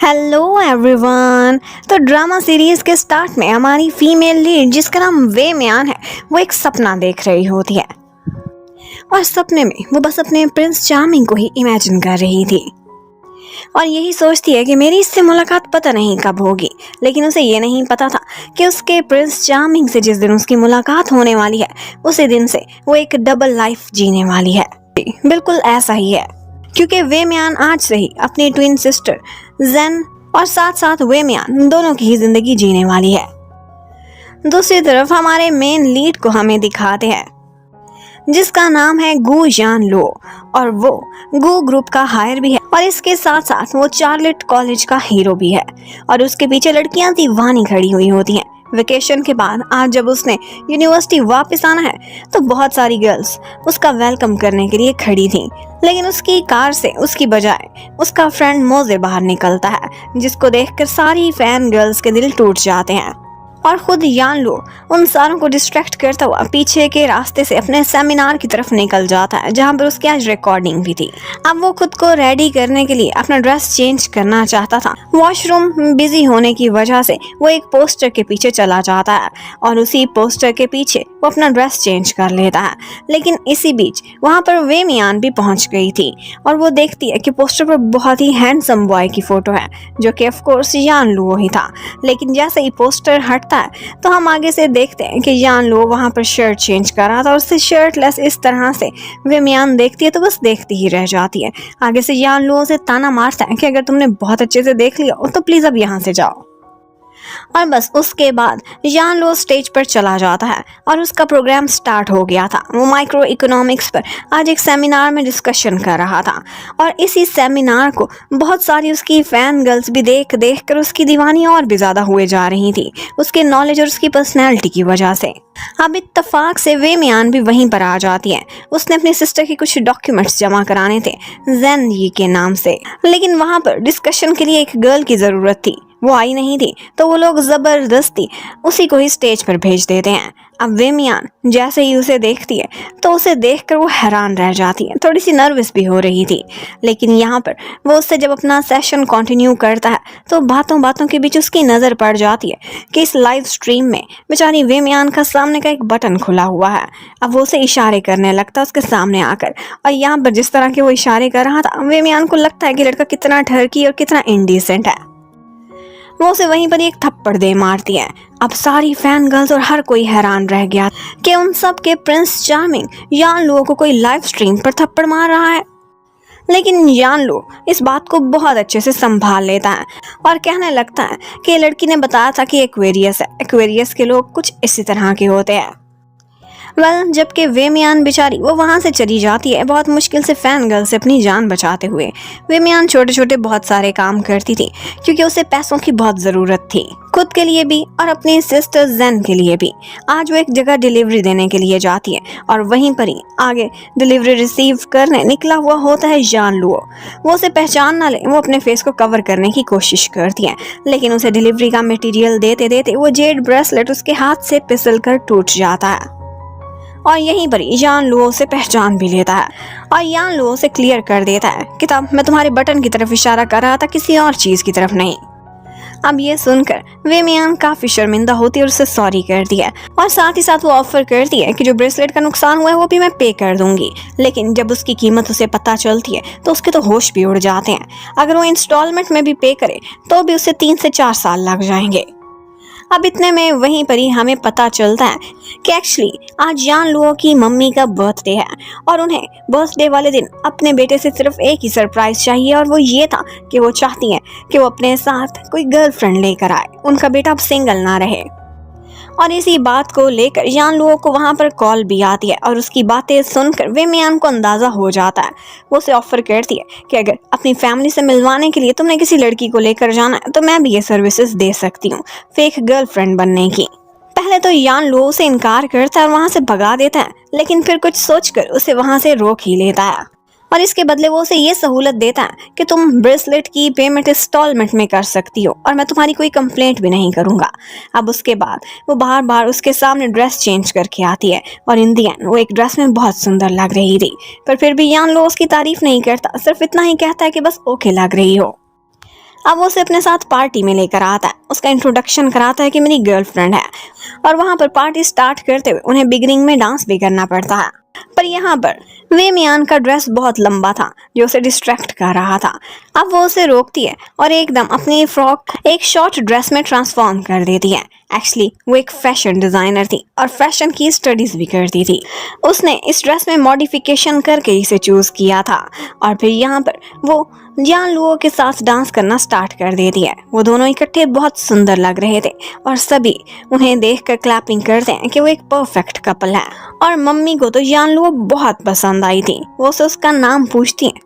Hello everyone. तो drama series के start में हमारी फीमेल लीड जिसका नाम वे म्यान है वो एक सपना देख रही होती है और सपने में वो बस अपने प्रिंस चार्मिंग को ही इमेजिन कर रही थी और यही सोचती है कि मेरी इससे मुलाकात पता नहीं कब होगी। लेकिन उसे ये नहीं पता था कि उसके प्रिंस चार्मिंग से जिस दिन उसकी मुलाकात होने वाली है उसी दिन से वो एक डबल लाइफ जीने वाली है। बिल्कुल ऐसा ही है, क्योंकि वे म्यान आज से ही अपनी ट्विन सिस्टर जेन और साथ साथ वे म्यान दोनों की ही जिंदगी जीने वाली है। दूसरी तरफ हमारे मेन लीड को हमें दिखाते हैं जिसका नाम है गु यान लो और वो गु ग्रुप का हायर भी है और इसके साथ साथ वो चार्लेट कॉलेज का हीरो भी है और उसके पीछे लड़कियां दीवानी खड़ी हुई होती हैं। वेकेशन के बाद आज जब उसने यूनिवर्सिटी वापस आना है तो बहुत सारी गर्ल्स उसका वेलकम करने के लिए खड़ी थी, लेकिन उसकी कार से उसकी बजाय उसका फ्रेंड मोजे बाहर निकलता है जिसको देखकर सारी फैन गर्ल्स के दिल टूट जाते हैं और खुद यान लो उन सारों को डिस्ट्रैक्ट करता हुआ पीछे के रास्ते से अपने सेमिनार की तरफ निकल जाता है जहां पर उसकी आज रिकॉर्डिंग भी थी। अब वो खुद को रेडी करने के लिए अपना ड्रेस चेंज करना चाहता था। वॉशरूम बिजी होने की वजह से वो एक पोस्टर के पीछे चला जाता है और उसी पोस्टर के पीछे वो अपना ड्रेस चेंज कर लेता है। लेकिन इसी बीच वहां पर वे मियान भी पहुंच गई थी और वो देखती है कि पोस्टर पर बहुत ही हैंडसम बॉय की फोटो है जो कि ऑफ कोर्स यान लो ही था। लेकिन जैसे ही पोस्टर हटता है तो हम आगे से देखते हैं कि यान लो वहां पर शर्ट चेंज कर रहा था और उसे शर्टलेस इस तरह से वे मियान देखती है तो बस देखती ही रह जाती है। आगे से यान लो उसे ताना मारता है कि अगर तुमने बहुत अच्छे से देख लिया तो प्लीज अब यहाँ से जाओ। और बस उसके बाद यान लो स्टेज पर चला जाता है और उसका प्रोग्राम स्टार्ट हो गया था। वो माइक्रो इकोनॉमिक्स पर आज एक सेमिनार में डिस्कशन कर रहा था और इसी सेमिनार को बहुत सारी उसकी फैन गर्ल्स भी देख देख कर उसकी दीवानी और भी ज्यादा हुए जा रही थी उसके नॉलेज और उसकी पर्सनैलिटी की वजह से। अब इत्तेफाक से वे मियान भी वहीं पर आ जाती है। उसने अपनी सिस्टर के कुछ डॉक्यूमेंट्स जमा कराने थे जेन यी के नाम से, लेकिन वहां पर डिस्कशन के लिए एक गर्ल की जरूरत थी, वो आई नहीं थी तो वो लोग जबरदस्ती उसी को ही स्टेज पर भेज देते हैं। अब वे मियान जैसे ही उसे देखती है तो उसे देखकर वो हैरान रह जाती है, थोड़ी सी नर्वस भी हो रही थी। लेकिन यहाँ पर वो उससे जब अपना सेशन कंटिन्यू करता है तो बातों बातों के बीच उसकी नज़र पड़ जाती है कि इस लाइव स्ट्रीम में बेचारी वे मियान का सामने का एक बटन खुला हुआ है। अब वो उसे इशारे करने लगता है उसके सामने आकर और यहाँ पर जिस तरह के वो इशारे कर रहा था वे मियान को लगता है कि लड़का कितना ठरकी और कितना इंडिसेंट है। वो उसे वहीं पर एक थप्पड़ दे मारती है। अब सारी फैन गर्ल्स और हर कोई हैरान रह गया कि उन सब के प्रिंस चार्मिंग यान लो को कोई लाइव स्ट्रीम पर थप्पड़ मार रहा है। लेकिन यान लो इस बात को बहुत अच्छे से संभाल लेता है और कहने लगता है कि लड़की ने बताया था कि एक्वेरियस है, एक्वेरियस के लोग कुछ इसी तरह के होते हैं। जबकि वे मियान बेचारी वो वहां से चली जाती है बहुत मुश्किल से फैन गर्ल से अपनी जान बचाते हुए। वे मियान छोटे छोटे बहुत सारे काम करती थी क्योंकि उसे पैसों की बहुत ज़रूरत थी, खुद के लिए भी और अपनी सिस्टर जेन के लिए भी। आज वो एक जगह डिलीवरी देने के लिए जाती है और वहीं पर ही आगे डिलीवरी रिसीव करने निकला हुआ होता है यान लो। वो उसे पहचान ना ले, वो अपने फेस को कवर करने की कोशिश करती है, लेकिन उसे डिलीवरी का मटेरियल देते देते वो जेड ब्रेसलेट उसके हाथ से फिसल कर टूट जाता है और यहीं पर यान लो से पहचान भी लेता है और यान लो से क्लियर कर देता है कि तब मैं तुम्हारे बटन की तरफ इशारा कर रहा था, किसी और चीज की तरफ नहीं। अब ये सुनकर वे मियान काफी शर्मिंदा होती है और उसे सॉरी करती है और साथ ही साथ वो ऑफर करती है कि जो ब्रेसलेट का नुकसान हुआ है वो भी मैं पे कर दूंगी। लेकिन जब उसकी कीमत उसे पता चलती है तो उसके तो होश भी उड़ जाते हैं। अगर वो इंस्टॉलमेंट में भी पे करे तो भी उसे 3 से 4 साल लग जाएंगे। अब इतने में वहीं पर ही हमें पता चलता है कि एक्चुअली आज यान लुओ की मम्मी का बर्थडे है और उन्हें बर्थडे वाले दिन अपने बेटे से सिर्फ एक ही सरप्राइज चाहिए और वो ये था कि वो चाहती हैं कि वो अपने साथ कोई गर्लफ्रेंड लेकर आए, उनका बेटा अब सिंगल ना रहे। और इसी बात को लेकर यान लुओ को वहां पर कॉल भी आती है और उसकी बातें सुनकर वे मियान को अंदाजा हो जाता है। वो उसे ऑफर करती है कि अगर अपनी फैमिली से मिलवाने के लिए तुमने किसी लड़की को लेकर जाना है तो मैं भी ये सर्विसेज दे सकती हूँ, फेक गर्लफ्रेंड बनने की। पहले तो यान लो से इनकार करता है और वहां से भगा देता है, लेकिन फिर कुछ सोचकर उसे वहां से रोक ही लेता है और इसके बदले वो उसे ये सहूलत देता है कि तुम ब्रेसलेट की पेमेंट इंस्टॉलमेंट में कर सकती हो और मैं तुम्हारी कोई कंप्लेंट भी नहीं करूंगा। अब उसके बाद वो बार बार उसके सामने ड्रेस चेंज करके आती है और इन दी एंड वो एक ड्रेस में बहुत सुंदर लग रही थी, पर फिर भी यान लो उसकी तारीफ नहीं करता, सिर्फ इतना ही कहता है कि बस ओके लग रही हो। अब वो उसे अपने साथ पार्टी में लेकर आता है, उसका इंट्रोडक्शन कराता है कि मेरी गर्लफ्रेंड है, और वहाँ पर पार्टी स्टार्ट करते हुए उन्हें बिगिनिंग में डांस भी करना पड़ता है। पर यहाँ पर वे मियान का ड्रेस बहुत लंबा था जो उसे डिस्ट्रैक्ट कर रहा था। अब वो उसे रोकती है और एकदम अपनी फ्रॉक एक शॉर्ट ड्रेस में ट्रांसफॉर्म कर देती है। एक्चुअली वो एक फैशन डिजाइनर थी और फैशन की स्टडीज भी करती थी। उसने इस ड्रेस में मॉडिफिकेशन करके इसे चूज किया था और फिर यहाँ पर वो जियान लुओ के साथ डांस करना स्टार्ट कर देती है। वो दोनों इकट्ठे बहुत सुंदर लग रहे थे और सभी उन्हें देखकर क्लैपिंग करते हैं कि वो एक परफेक्ट कपल है। और मम्मी को तो जियान लुओ बहुत पसंद आई थी, वो उसे उसका नाम पूछती हैं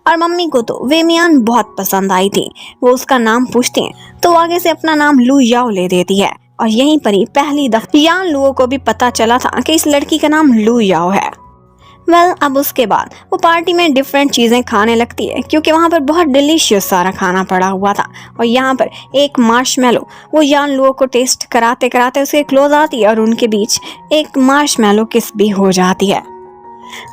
और मम्मी को तो वे मियान बहुत पसंद आई थी, वो उसका नाम पूछती हैं तो आगे से अपना नाम लू याओ ले देती है। और यहीं पर ही पहली दफा यान लुओ को भी पता चला था कि इस लड़की का नाम लू याओ है। अब उसके बाद वो पार्टी में डिफरेंट चीज़ें खाने लगती है क्योंकि वहाँ पर बहुत डिलीशियस सारा खाना पड़ा हुआ था। और यहाँ पर एक मार्शमेलो वो यान लुओ को टेस्ट कराते कराते उसके क्लोज आती है और उनके बीच एक मार्शमेलो किस भी हो जाती है।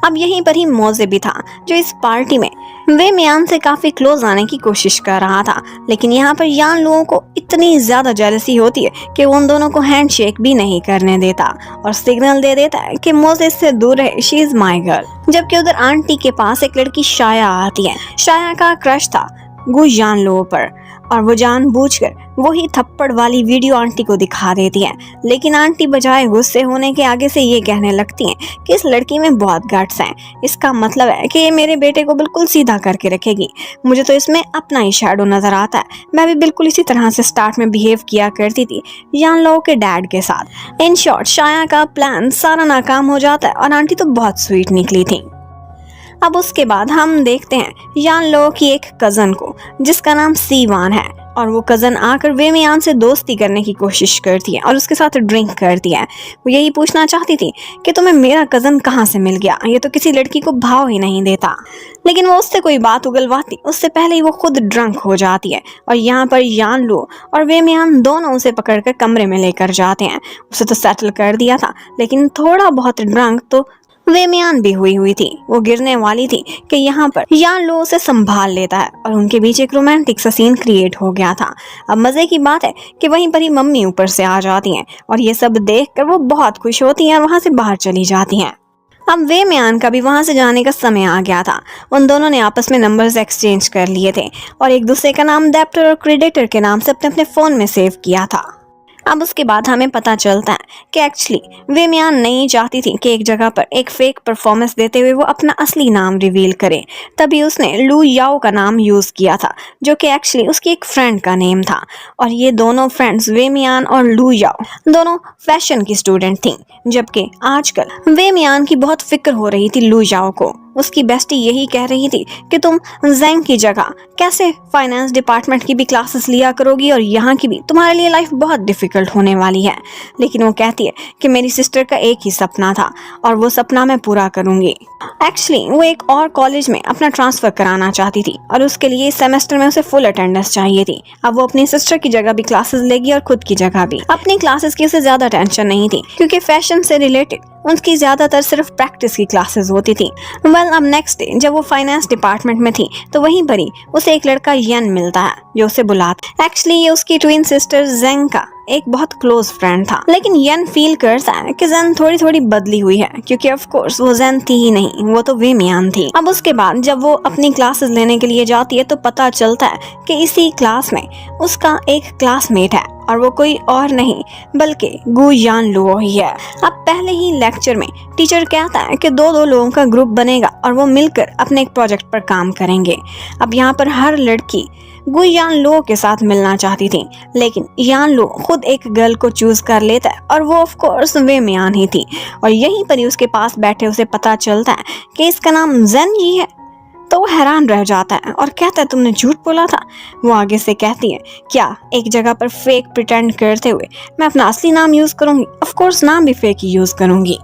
अब यहीं पर ही मोजे भी था जो इस पार्टी में वे मियान से काफी क्लोज आने की कोशिश कर रहा था, लेकिन यहाँ पर यान लुओ को इतनी ज्यादा जेलसी होती है कि वो उन दोनों को हैंडशेक भी नहीं करने देता और सिग्नल दे देता है कि मोजे इससे दूर रहे, शी इज माई गर्ल। जबकि उधर आंटी के पास एक लड़की शाया आती है। शाया का क्रश था गु यान लुओ पर और वो जानबूझकर वही थप्पड़ वाली वीडियो आंटी को दिखा देती है, लेकिन आंटी बजाय गुस्से होने के आगे से ये कहने लगती हैं कि इस लड़की में बहुत गट्स हैं, इसका मतलब है कि ये मेरे बेटे को बिल्कुल सीधा करके रखेगी, मुझे तो इसमें अपना ही शैडो नजर आता है, मैं भी बिल्कुल इसी तरह से स्टार्ट में बिहेव किया करती थी यान लुओ के डैड के साथ। इन शॉर्ट शाया का प्लान सारा नाकाम हो जाता है और आंटी तो बहुत स्वीट निकली थी। अब उसके बाद हम देखते हैं यान लुओ की एक कजन को जिसका नाम सीवान है और वो कजन आकर वे मियान से दोस्ती करने की कोशिश करती है और उसके साथ ड्रिंक करती है। वो यही पूछना चाहती थी कि तुम्हें मेरा कजन कहाँ से मिल गया, ये तो किसी लड़की को भाव ही नहीं देता, लेकिन वो उससे कोई बात उगलवाती उससे पहले ही वो खुद ड्रंक हो जाती है। और यहाँ पर यान लुओ और वे मियान दोनों उसे पकड़कर कमरे में लेकर जाते हैं। उसे तो सेटल कर दिया था लेकिन थोड़ा बहुत ड्रंक तो वे मियान भी हुई थी, वो गिरने वाली थी कि यहाँ पर यान लुओ उसे संभाल लेता है और उनके बीच एक रोमांटिक सा सीन क्रिएट हो गया था। अब मजे की बात है कि वहीं पर ही मम्मी ऊपर से आ जाती हैं और ये सब देखकर वो बहुत खुश होती हैं और वहां से बाहर चली जाती हैं। अब वे मियान का भी वहां से जाने का समय आ गया था। उन दोनों ने आपस में नंबर्स एक्सचेंज कर लिए थे और एक दूसरे का नाम डेप्टर और क्रेडिटर के नाम से अपने अपने फोन में सेव किया था। अब उसके बाद हमें पता चलता है कि एक्चुअली वे मियान नहीं चाहती थी कि एक जगह पर एक फेक परफॉर्मेंस देते हुए वो अपना असली नाम रिवील करे, तभी उसने लू याओ का नाम यूज किया था जो कि एक्चुअली उसकी एक फ्रेंड का नेम था। और ये दोनों फ्रेंड्स वे मियान और लू याओ दोनों फैशन की स्टूडेंट थी, जबकि आजकल वे मियान की बहुत फिक्र हो रही थी लू याओ को। उसकी बेस्टी यही कह रही थी कि तुम जेंग की जगह कैसे फाइनेंस डिपार्टमेंट की भी क्लासेस लिया करोगी और यहाँ की भी, तुम्हारे लिए लाइफ बहुत डिफिकल्ट होने वाली है। लेकिन वो कहती है कि मेरी सिस्टर का एक ही सपना था और वो सपना मैं पूरा करूंगी। एक्चुअली वो एक और कॉलेज में अपना ट्रांसफर कराना चाहती थी और उसके लिए इस सेमेस्टर में उसे फुल अटेंडेंस चाहिए थी। अब वो अपनी सिस्टर की जगह भी क्लासेस लेगी और खुद की जगह भी। अपनी क्लासेस की उसे ज्यादा टेंशन नहीं थी क्योंकि फैशन से रिलेटेड उनकी ज्यादातर सिर्फ प्रैक्टिस की क्लासेस होती थी। अब नेक्स्ट डे जब वो फाइनेंस डिपार्टमेंट में थी तो वहीं पर ही उसे एक लड़का यन मिलता है जो उसे बुलाता है। एक्चुअली ये उसकी ट्विन सिस्टर जेंग का एक बहुत क्लोज फ्रेंड था, लेकिन यन फील करता है कि जेन थोड़ी थोड़ी बदली हुई है क्योंकि ऑफ कोर्स वो जेन थी ही नहीं, वो तो वे मियान थी। अब उसके बाद जब वो अपनी क्लासेस लेने के लिए जाती है तो पता चलता है कि इसी क्लास में उसका एक क्लासमेट है और वो कोई और नहीं बल्कि गु यान लुओ ही है। अब पहले ही लेक्चर में टीचर कहता है कि दो लोगों का ग्रुप बनेगा और वो मिलकर अपने एक प्रोजेक्ट पर काम करेंगे। अब यहाँ पर हर लड़की गु यान लुओ के साथ मिलना चाहती थी, लेकिन यान लुओ खुद एक गर्ल को चूज कर लेता है और वो ऑफ कोर्स वे मियान ही थी। और यहीं पर ही उसके पास बैठे उसे पता चलता है कि इसका नाम जेन ही है, तो वो हैरान रह जाता है और कहता है तुमने झूठ बोला था। वो आगे से कहती है क्या एक जगह पर फेक प्रिटेंड करते हुए मैं अपना असली नाम यूज करूंगी? ऑफ कोर्स नाम भी फेक ही यूज करूंगी।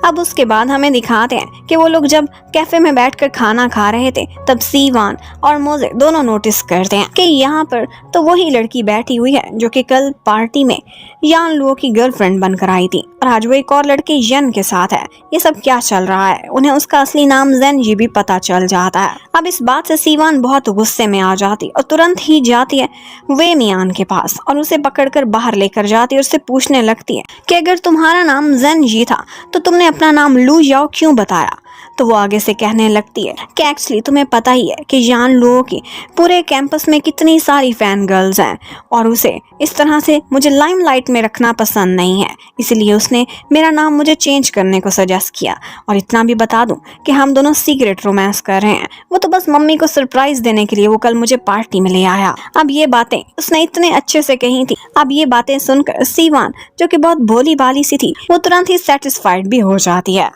अब उसके बाद हमें दिखाते हैं कि वो लोग जब कैफे में बैठकर खाना खा रहे थे तब सीवान और मोजे दोनों नोटिस करते हैं कि यहाँ पर तो वही लड़की बैठी हुई है जो कि कल पार्टी में यान लुओ की गर्लफ्रेंड बनकर आई थी और आज वो एक और लड़के यन के साथ है। ये सब क्या चल रहा है? उन्हें उसका असली नाम ज़ेनजी भी पता चल जाता है। अब इस बात से सीवान बहुत गुस्से में आ जाती और तुरंत ही जाती है वे मियान के पास और उसे पकड़कर बाहर लेकर जाती है और उससे पूछने लगती है कि अगर तुम्हारा नाम ज़ेनजी था तो तुमने अपना नाम लू याओ क्यों बताया? तो वो आगे से कहने लगती है कि एक्चुअली तुम्हें पता ही है कि यान लुओ की पूरे कैंपस में कितनी सारी फैन गर्ल्स हैं और उसे इस तरह से मुझे लाइमलाइट में रखना पसंद नहीं है, इसलिए उसने मेरा नाम मुझे चेंज करने को सजेस्ट किया। और इतना भी बता दूं कि हम दोनों सीक्रेट रोमांस कर रहे हैं। वो तो बस मम्मी को सरप्राइज देने के लिए वो कल मुझे पार्टी में ले आया। अब ये बातें उसने इतने अच्छे से कही थी। अब ये बातें सुनकर सीवान, जो कि बहुत भोली भाली सी थी, वो तुरंत ही सेटिस्फाइड भी हो जाती है।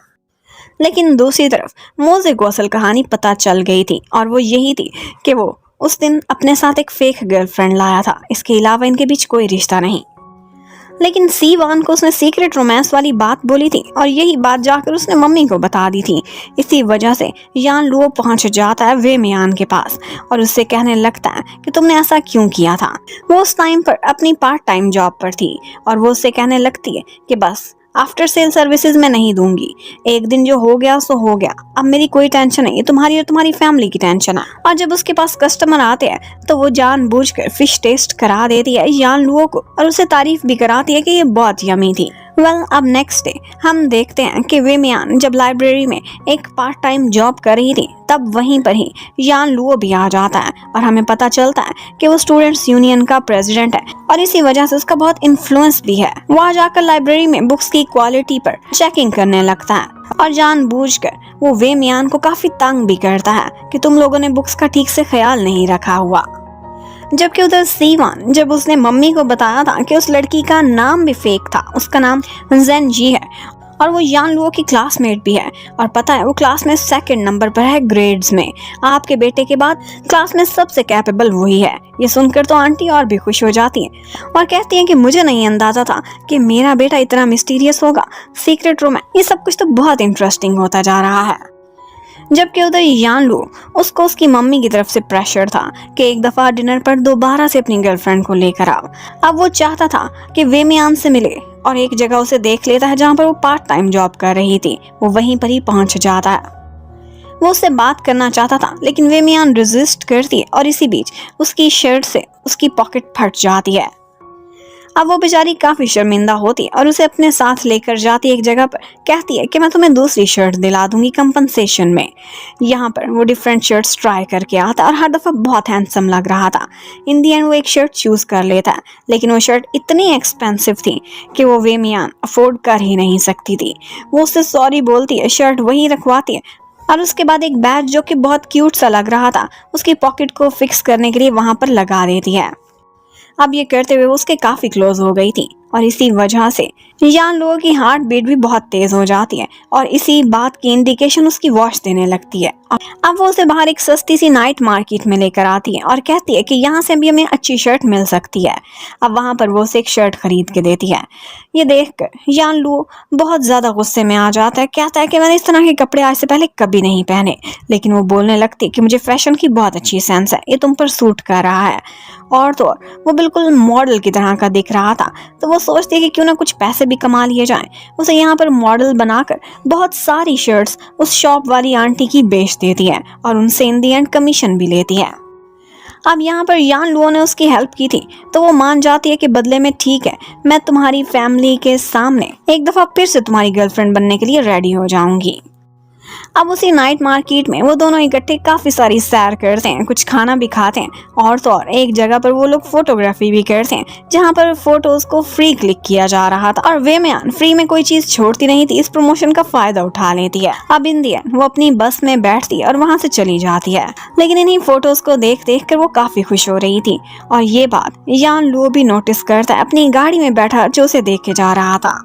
लेकिन दूसरी तरफ मोजे को असल कहानी पता चल गई थी और वो यही थी कि वो उस दिन अपने साथ एक फेक गर्लफ्रेंड लाया था। इसके अलावा इनके बीच कोई रिश्ता नहीं। लेकिन सीवान को उसने सीक्रेट रोमांस वाली बात बोली थी और यही बात जाकर उसने मम्मी को बता दी थी। इसी वजह से यान लुओ पहुंच जाता है वे मियान के पास और उससे कहने लगता है कि तुमने ऐसा क्यों किया था। वो उस टाइम पर अपनी पार्ट टाइम जॉब पर थी और वो उससे कहने लगती है कि बस आफ्टर सेल सर्विसेज में नहीं दूंगी, एक दिन जो हो गया सो हो गया, अब मेरी कोई टेंशन नहीं, तुम्हारी और तुम्हारी फैमिली की टेंशन है। और जब उसके पास कस्टमर आते हैं तो वो जानबूझकर फिश टेस्ट करा देती है यान लुओ को और उसे तारीफ भी कराती है कि ये बहुत यमी थी। अब नेक्स्ट डे हम देखते हैं कि वे मियान जब लाइब्रेरी में एक पार्ट टाइम जॉब कर रही थी तब वहीं पर ही यान लुओ भी आ जाता है और हमें पता चलता है कि वो स्टूडेंट्स यूनियन का प्रेसिडेंट है और इसी वजह से उसका बहुत इन्फ्लुएंस भी है। वहाँ जाकर लाइब्रेरी में बुक्स की क्वालिटी पर चेकिंग करने लगता है और जानबूझकर वो वे मियान को काफी तंग भी करता है कि तुम लोगों ने बुक्स का ठीक से ख्याल नहीं रखा हुआ। जबकि उधर सीवान, जब उसने मम्मी को बताया था कि उस लड़की का नाम भी फेक था, उसका नाम ज़ेनजी है और वो यान लुओ की क्लासमेट भी है और पता है वो क्लास में सेकंड नंबर पर है ग्रेड्स में। आपके बेटे के बाद क्लास में सबसे कैपेबल वही है। ये सुनकर तो आंटी और भी खुश हो जाती है और कहती हैं कि मुझे नहीं अंदाजा था कि मेरा बेटा इतना मिस्टीरियस होगा। सीक्रेट रूम है, ये सब कुछ तो बहुत इंटरेस्टिंग होता जा रहा है। जबकि उधर यान लुओ, उसको उसकी मम्मी की तरफ से प्रेशर था कि एक दफा डिनर पर दोबारा से अपनी गर्लफ्रेंड को लेकर आओ। अब वो चाहता था कि वे मियान से मिले और एक जगह उसे देख लेता है जहाँ पर वो पार्ट टाइम जॉब कर रही थी। वो वहीं पर ही पहुंच जाता है। वो उससे बात करना चाहता था लेकिन वे मियान रेजिस्ट करती है और इसी बीच उसकी शर्ट से उसकी पॉकेट फट जाती है। अब वो बेचारी काफी शर्मिंदा होती है और उसे अपने साथ लेकर जाती है एक जगह पर। कहती है कि मैं तुम्हें दूसरी शर्ट दिला दूंगी कंपनसेशन में। यहाँ पर वो डिफरेंट शर्ट्स ट्राई करके आता और हर दफा बहुत हैंडसम लग रहा था। इन दी एंड वो एक शर्ट चूज कर लेता है लेकिन वो शर्ट इतनी एक्सपेंसिव थी कि वो वे मियान अफोर्ड कर ही नहीं सकती थी। वो उससे सॉरी बोलती है, शर्ट वही रखवाती है और उसके बाद एक बैग जो कि बहुत क्यूट सा लग रहा था उसकी पॉकेट को फिक्स करने के लिए वहां पर लगा देती है। अब ये करते हुए उसके काफी क्लोज हो गई थी और इसी वजह से यान लुओ की हार्ट बीट भी बहुत तेज हो जाती है और इसी बात की इंडिकेशन उसकी वॉच देने लगती है। अब वो उसे बाहर एक सस्ती सी नाइट मार्केट में लेकर आती है और कहती है कि यहाँ से भी हमें अच्छी शर्ट मिल सकती है। अब वहाँ पर वो उसे एक शर्ट खरीद के देती है। ये देखकर यान लुओ बहुत ज्यादा गुस्से में आ जाता है। कहता है कि मैंने इस तरह के कपड़े आज से पहले कभी नहीं पहने। लेकिन वो बोलने लगती है कि मुझे फैशन की बहुत अच्छी सेंस है, ये तुम पर सूट कर रहा है। और तो और वो बिल्कुल मॉडल की तरह का दिख रहा था तो वो सोचती है कि क्यों ना कुछ पैसे भी कमा लिए जाएं। उसे यहाँ पर मॉडल बनाकर बहुत सारी शर्ट्स उस शॉप वाली आंटी की बेच देती है और उनसे इन दी एंड कमीशन भी लेती है। अब यहाँ पर यान लुओ ने उसकी हेल्प की थी तो वो मान जाती है कि बदले में ठीक है, मैं तुम्हारी फैमिली के सामने एक दफा फिर से तुम्हारी गर्लफ्रेंड बनने के लिए रेडी हो जाऊंगी। अब उसी नाइट मार्केट में वो दोनों इकट्ठे काफी सारी सैर करते हैं, कुछ खाना भी खाते हैं और तो और एक जगह पर वो लोग फोटोग्राफी भी करते हैं जहाँ पर फोटोज को फ्री क्लिक किया जा रहा था और वे मियान फ्री में कोई चीज छोड़ती नहीं थी, इस प्रमोशन का फायदा उठा लेती है। अब इन दी एंड वो अपनी बस में बैठती है और वहाँ से चली जाती है। लेकिन इन्हीं फोटोज को देख देख कर वो काफी खुश हो रही थी और ये बात यान लुओ भी नोटिस करता है अपनी गाड़ी में बैठा जो उसे देख के जा रहा था।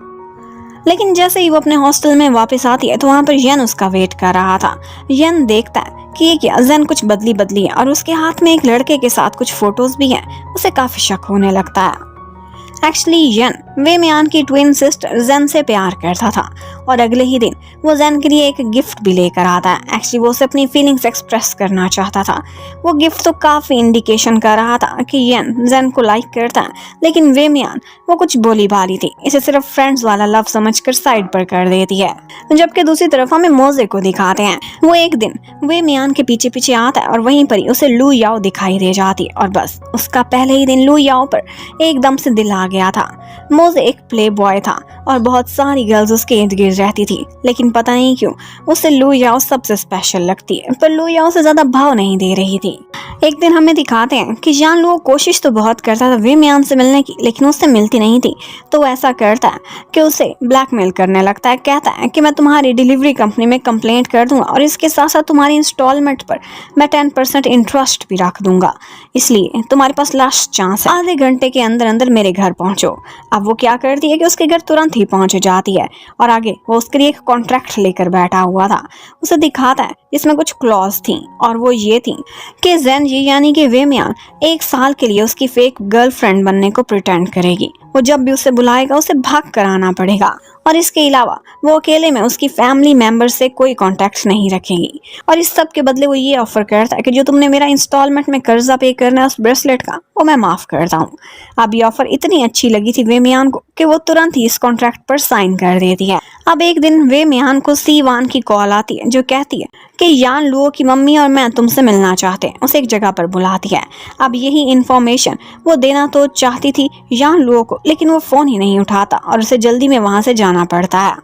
लेकिन जैसे ही वो अपने हॉस्टल में वापस आती है तो वहाँ पर यन उसका वेट कर रहा था। यन देखता है कि ये क्या, ज़ेन कुछ बदली है और उसके हाथ में एक लड़के के साथ कुछ फोटोज भी हैं। उसे काफी शक होने लगता है। एक्चुअली यन वे मियान की ट्विन सिस्टर जेन से प्यार करता था और अगले ही दिन वो जेन के लिए एक गिफ्ट भी लेकर आता है। एक्चुअली वो उसे अपनी फीलिंग्स एक्सप्रेस करना चाहता था। वो गिफ्ट तो काफी इंडिकेशन कर रहा था कि येन जेन को लाइक करता है, लेकिन वे मियान वो कुछ बोली बाली थी, इसे सिर्फ फ्रेंड्स वाला लव समझकर साइड पर कर देती है। जबकि दूसरी तरफ हमें मोजे को दिखाते हैं। वो एक दिन वे मियान के पीछे पीछे आता है और वहीं पर ही उसे लू याओ दिखाई दे जाती है और बस उसका पहले ही दिन लू याओ पर एकदम से दिल आ गया था। मोजे एक प्ले बॉय था और बहुत सारी गर्ल्स उसके इर्द गिर्द रहती थी, लेकिन पता नहीं क्यों उसे लू याओ सबसे स्पेशल लगती है, पर लू याओ से ज्यादा भाव नहीं दे रही थी। एक दिन हमें दिखाते हैं कि जान लुओ कोशिश तो बहुत करता था वे मियान से मिलने की, लेकिन उससे मिलती नहीं थी। तो वो ऐसा करता है कि उसे ब्लैकमेल करने लगता है। कहता है कि मैं तुम्हारी डिलीवरी कंपनी में कंप्लेंट कर दूंगा और इसके साथ साथ तुम्हारी इंस्टॉलमेंट पर मैं 10% इंटरेस्ट भी रख दूंगा, इसलिए तुम्हारे पास लास्ट चांस है, आधे घंटे के अंदर अंदर मेरे घर पहुंचो। अब वो क्या करती है कि उसके घर तुरंत ही पहुंच जाती है और आगे वो उसके लिए एक कॉन्ट्रैक्ट लेकर बैठा हुआ था। उसे दिखाता है इसमें कुछ क्लॉज थी और वो ये थी कि जेन जी यानी कि वे मियान 1 साल के लिए उसकी फेक गर्लफ्रेंड बनने को प्रिटेंड करेगी। वो जब भी उसे बुलाएगा उसे भाग कर आना पड़ेगा और इसके अलावा वो अकेले में उसकी फैमिली मेंबर से कोई कांटेक्ट नहीं रखेगी। और इस सब के बदले वो ये ऑफर करता है कि जो तुमने मेरा इंस्टॉलमेंट में कर्जा पे करना है उस ब्रेसलेट का, वो मैं माफ करता हूँ। अब ये ऑफर इतनी अच्छी लगी थी वे मियान को कि वो तुरंत ही इस कॉन्ट्रैक्ट पर साइन कर देती है। अब एक दिन वे मियान को सी वान की कॉल आती है जो कहती है कि यान लुओ की मम्मी और मैं तुमसे मिलना चाहते हैं। उसे एक जगह पर बुलाती है। अब यही इंफॉर्मेशन वो देना तो चाहती थी यान लुओ को, लेकिन वो फोन ही नहीं उठाता और उसे जल्दी में वहां से जाना पड़ता है।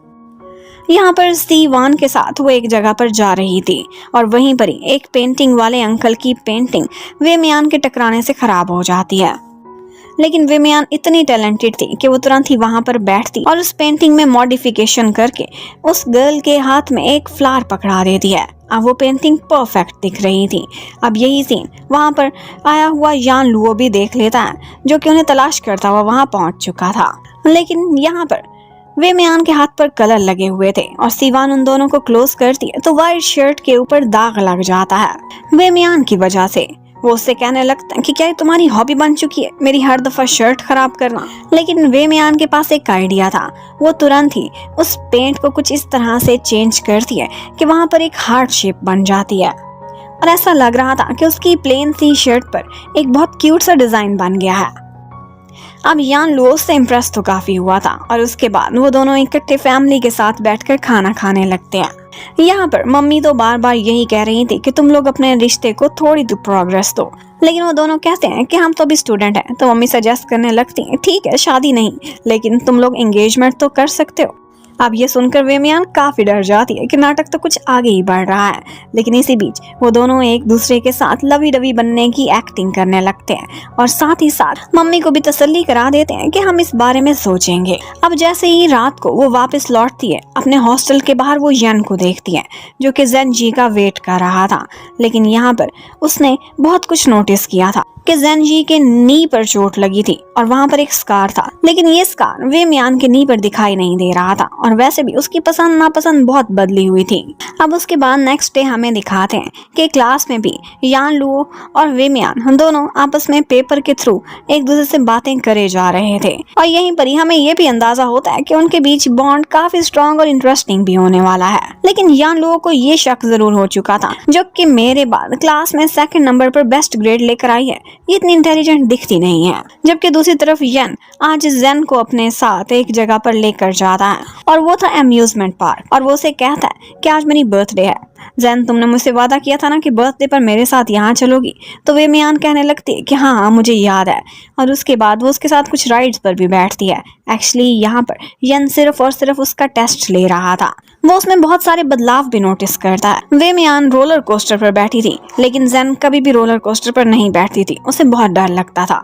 यहाँ पर सी वान के साथ वो एक जगह पर जा रही थी और वहीं पर ही एक पेंटिंग वाले अंकल की पेंटिंग वे मियान के टकराने से खराब हो जाती है। लेकिन वे मियान इतनी टैलेंटेड थी कि वो तुरंत ही वहां पर बैठती और उस पेंटिंग में मॉडिफिकेशन करके उस गर्ल के हाथ में एक फ्लावर पकड़ा देती है। अब वो पेंटिंग परफेक्ट दिख रही थी। अब यही सीन वहां पर आया हुआ यान लुओ भी देख लेता है, जो कि उन्हें तलाश करता हुआ वहां पहुंच चुका था। लेकिन यहाँ पर वे मियान के हाथ पर कलर लगे हुए थे और सीवान उन दोनों को क्लोज करती है तो व्हाइट शर्ट के ऊपर दाग लग जाता है वे मियान की वजह से। वो उससे कहने लगता है कि क्या ये तुम्हारी हॉबी बन चुकी है मेरी हर दफा शर्ट खराब करना। लेकिन वे मियान के पास एक आइडिया था। वो तुरंत ही उस पेंट को कुछ इस तरह से चेंज करती है कि वहां पर एक हार्ट शेप बन जाती है और ऐसा लग रहा था कि उसकी प्लेन सी शर्ट पर एक बहुत क्यूट सा डिजाइन बन गया है। अब यान लुओ से इम्प्रेस तो काफी हुआ था और उसके बाद वो दोनों इकट्ठे फैमिली के साथ बैठकर खाना खाने लगते हैं। यहाँ पर मम्मी तो बार बार यही कह रही थी कि तुम लोग अपने रिश्ते को थोड़ी तो प्रोग्रेस दो, लेकिन वो दोनों कहते हैं कि हम तो अभी स्टूडेंट हैं। तो मम्मी सजेस्ट करने लगती हैं ठीक है शादी नहीं, लेकिन तुम लोग एंगेजमेंट तो कर सकते हो। अब ये सुनकर वे मियान काफी डर जाती है कि नाटक तो कुछ आगे ही बढ़ रहा है। लेकिन इसी बीच वो दोनों एक दूसरे के साथ लवी डवी बनने की एक्टिंग करने लगते हैं और साथ ही साथ मम्मी को भी तसल्ली करा देते हैं कि हम इस बारे में सोचेंगे। अब जैसे ही रात को वो वापस लौटती है अपने हॉस्टल के बाहर वो येन को देखती है जो कि जेन जी का वेट कर रहा था। लेकिन यहाँ पर उसने बहुत कुछ नोटिस किया था कि जेन जी के नी पर चोट लगी थी और वहां पर एक स्कार था, लेकिन ये स्कार वे मियान के नी पर दिखाई नहीं दे रहा था और वैसे भी उसकी पसंद नापसंद बहुत बदली हुई थी। अब उसके बाद नेक्स्ट डे हमें दिखाते हैं कि क्लास में भी यान लुओ और वे मियान दोनों आपस में पेपर के थ्रू एक दूसरे से बातें करे जा रहे थे और यहीं पर ही हमें ये भी अंदाजा होता है कि उनके बीच बॉन्ड काफी स्ट्रॉन्ग और इंटरेस्टिंग भी होने वाला है। लेकिन यान लुओ को ये शक जरूर हो चुका था जो कि मेरे बाद क्लास में 2nd नंबर पर बेस्ट ग्रेड लेकर आई है, ये इतनी इंटेलिजेंट दिखती नहीं है। जबकि दूसरी तरफ येन आज जेन को अपने साथ एक जगह पर लेकर जाता है और वो था अम्यूजमेंट पार्क और वो उसे कहता है कि आज मेरी बर्थडे है जेन, तुमने मुझसे वादा किया था ना कि बर्थडे पर मेरे साथ यहाँ चलोगी। तो वे मियान कहने लगती है कि हाँ मुझे याद है और उसके बाद वो उसके साथ कुछ राइड्स पर भी बैठती है। एक्चुअली यहाँ पर येन सिर्फ और सिर्फ उसका टेस्ट ले रहा था। वो उसमें बहुत सारे बदलाव भी नोटिस करता है। वे मियान रोलर कोस्टर पर बैठी थी, लेकिन जेन कभी भी रोलर कोस्टर पर नहीं बैठती थी, उसे बहुत डर लगता था।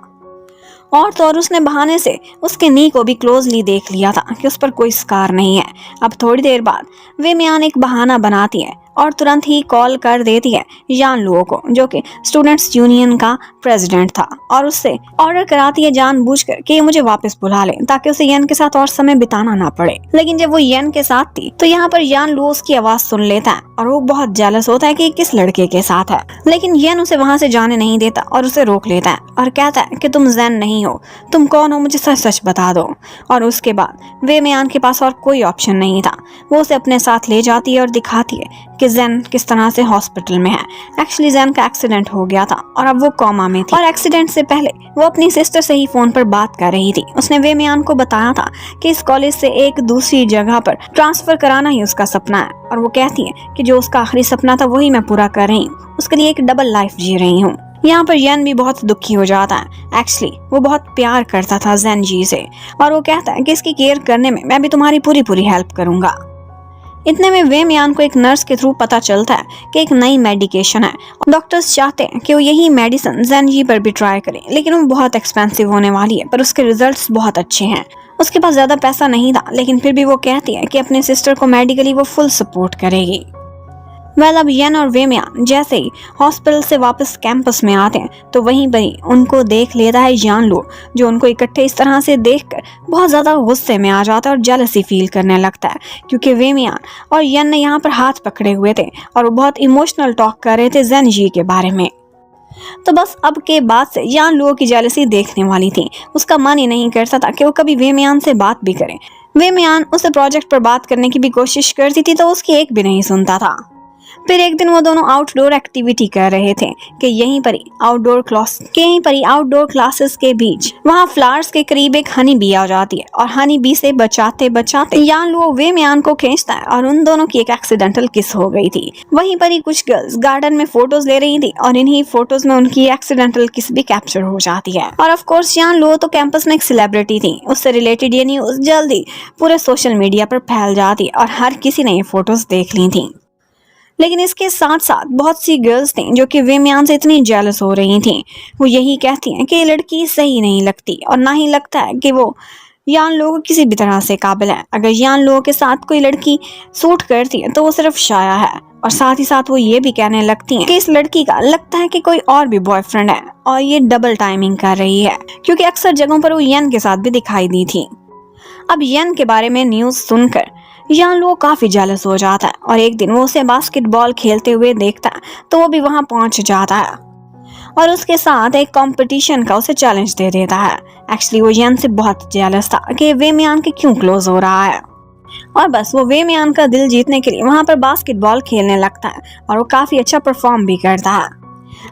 और तो और उसने बहाने से उसके नी को भी क्लोजली देख लिया था कि उस पर कोई स्कार नहीं है। अब थोड़ी देर बाद वे मियान एक बहाना बनाती है और तुरंत ही कॉल कर देती है यान लुओ को, जो कि स्टूडेंट्स यूनियन का प्रेसिडेंट था, और उससे ऑर्डर कराती है जानबूझकर कि ये मुझे वापस बुला ले ताकि उसे येन के साथ और समय बिताना ना पड़े। लेकिन जब वो येन के साथ थी तो यहाँ पर यान लुओ उसकी आवाज सुन लेता है और वो बहुत जेलस होता है कि किस लड़के के साथ है। लेकिन येन उसे वहां से जाने नहीं देता और उसे रोक लेता है और कहता है कि तुम ज़ेन नहीं हो, तुम कौन हो, मुझे सच सच बता दो। और उसके बाद वे मियान के पास और कोई ऑप्शन नहीं था, वो उसे अपने साथ ले जाती है और दिखाती है कि ज़ेन किस तरह से हॉस्पिटल में है। एक्चुअली ज़ेन का एक्सीडेंट हो गया था और अब वो कोमा में थी, और एक्सीडेंट से पहले वो अपनी सिस्टर से ही फोन पर बात कर रही थी। उसने वे मियान को बताया था कि इस कॉलेज से एक दूसरी जगह पर ट्रांसफर कराना ही उसका सपना है, और वो कहती है कि जो उसका आखिरी सपना था वही मैं पूरा कर रही हूँ, उसके लिए एक डबल लाइफ जी रही हूँ। यहाँ पर येन भी बहुत दुखी हो जाता है। एक्चुअली वो बहुत प्यार करता था ज़ेन जी से, और वो कहता है कि इसकी केयर करने में मैं भी तुम्हारी पूरी हेल्प करूंगा। इतने में वे मियान को एक नर्स के थ्रू पता चलता है कि एक नई मेडिकेशन है। डॉक्टर्स चाहते हैं कि वो यही मेडिसिन ज़ेन जी पर भी ट्राई करें, लेकिन वो बहुत एक्सपेंसिव होने वाली है, पर उसके रिजल्ट्स बहुत अच्छे हैं। उसके पास ज्यादा पैसा नहीं था, लेकिन फिर भी वो कहती है कि अपने सिस्टर को मेडिकली वो फुल सपोर्ट करेगी। अब येन और वे मियान जैसे ही हॉस्पिटल से वापस कैंपस में आते हैं तो वहीं पर ही उनको देख लेता है यान लुओ, जो उनको इकट्ठे इस तरह से देखकर बहुत ज्यादा गुस्से में आ जाता है और जेलसी फील करने लगता है, क्योंकि वे मियान और येन ने यहाँ पर हाथ पकड़े हुए थे और वो बहुत इमोशनल टॉक कर रहे थे ज़ेन जी के बारे में। तो बस अब के बाद से यान लुओ की जेलसी देखने वाली थी। उसका मन ही नहीं करता था कि वो कभी वे मियान से बात भी करे। वे मियान उसे प्रोजेक्ट पर बात करने की भी कोशिश करती थी तो उसकी एक भी नहीं सुनता था। फिर एक दिन वो दोनों आउटडोर एक्टिविटी कर रहे थे कि यहीं पर ही आउटडोर क्लासेस के बीच वहाँ फ्लावर्स के करीब एक हनी बी आ जाती है, और हनी बी से बचाते बचाते यान लुओ वे मियान को खींचता है और उन दोनों की एक एक्सीडेंटल किस हो गई थी। वहीं पर ही कुछ गर्ल्स गार्डन में फोटोज ले रही थी और इन्हीं फोटोज में उनकी एक्सीडेंटल किस भी कैप्चर हो जाती है। और ऑफ कोर्स यान लुओ तो कैंपस में एक सेलिब्रिटी थी, उससे रिलेटेड ये न्यूज जल्दी पूरे सोशल मीडिया पर फैल जाती और हर किसी ने ये फोटोज देख ली थी। लेकिन इसके साथ साथ बहुत सी गर्ल्स थीं जो कि वे मियान से इतनी जेलस हो रही थीं। वो यही कहती हैं कि ये लड़की सही नहीं लगती और ना ही लगता है कि वो यान लुओ किसी भी तरह से काबिल है। अगर यान लुओ के साथ कोई लड़की सूट करती है तो वो सिर्फ शाया है, और साथ ही साथ वो ये भी कहने लगती हैं कि इस लड़की का लगता है कि कोई और भी बॉयफ्रेंड है और ये डबल टाइमिंग कर रही है, क्योंकि अक्सर जगहों पर वो येन के साथ भी दिखाई दी थी। अब येन के बारे में न्यूज सुनकर यान लुओ काफी जेलस हो जाता है, और एक दिन वो उसे बास्केटबॉल खेलते हुए देखता है तो वो भी वहां पहुंच जाता है और उसके साथ एक कंपटीशन का उसे चैलेंज दे देता है। एक्चुअली वो येन से बहुत जेलस था कि वे मियान के क्यों क्लोज हो रहा है, और बस वो वे मियान का दिल जीतने के लिए वहां पर बास्केटबॉल खेलने लगता है और वो काफी अच्छा परफॉर्म भी करता है।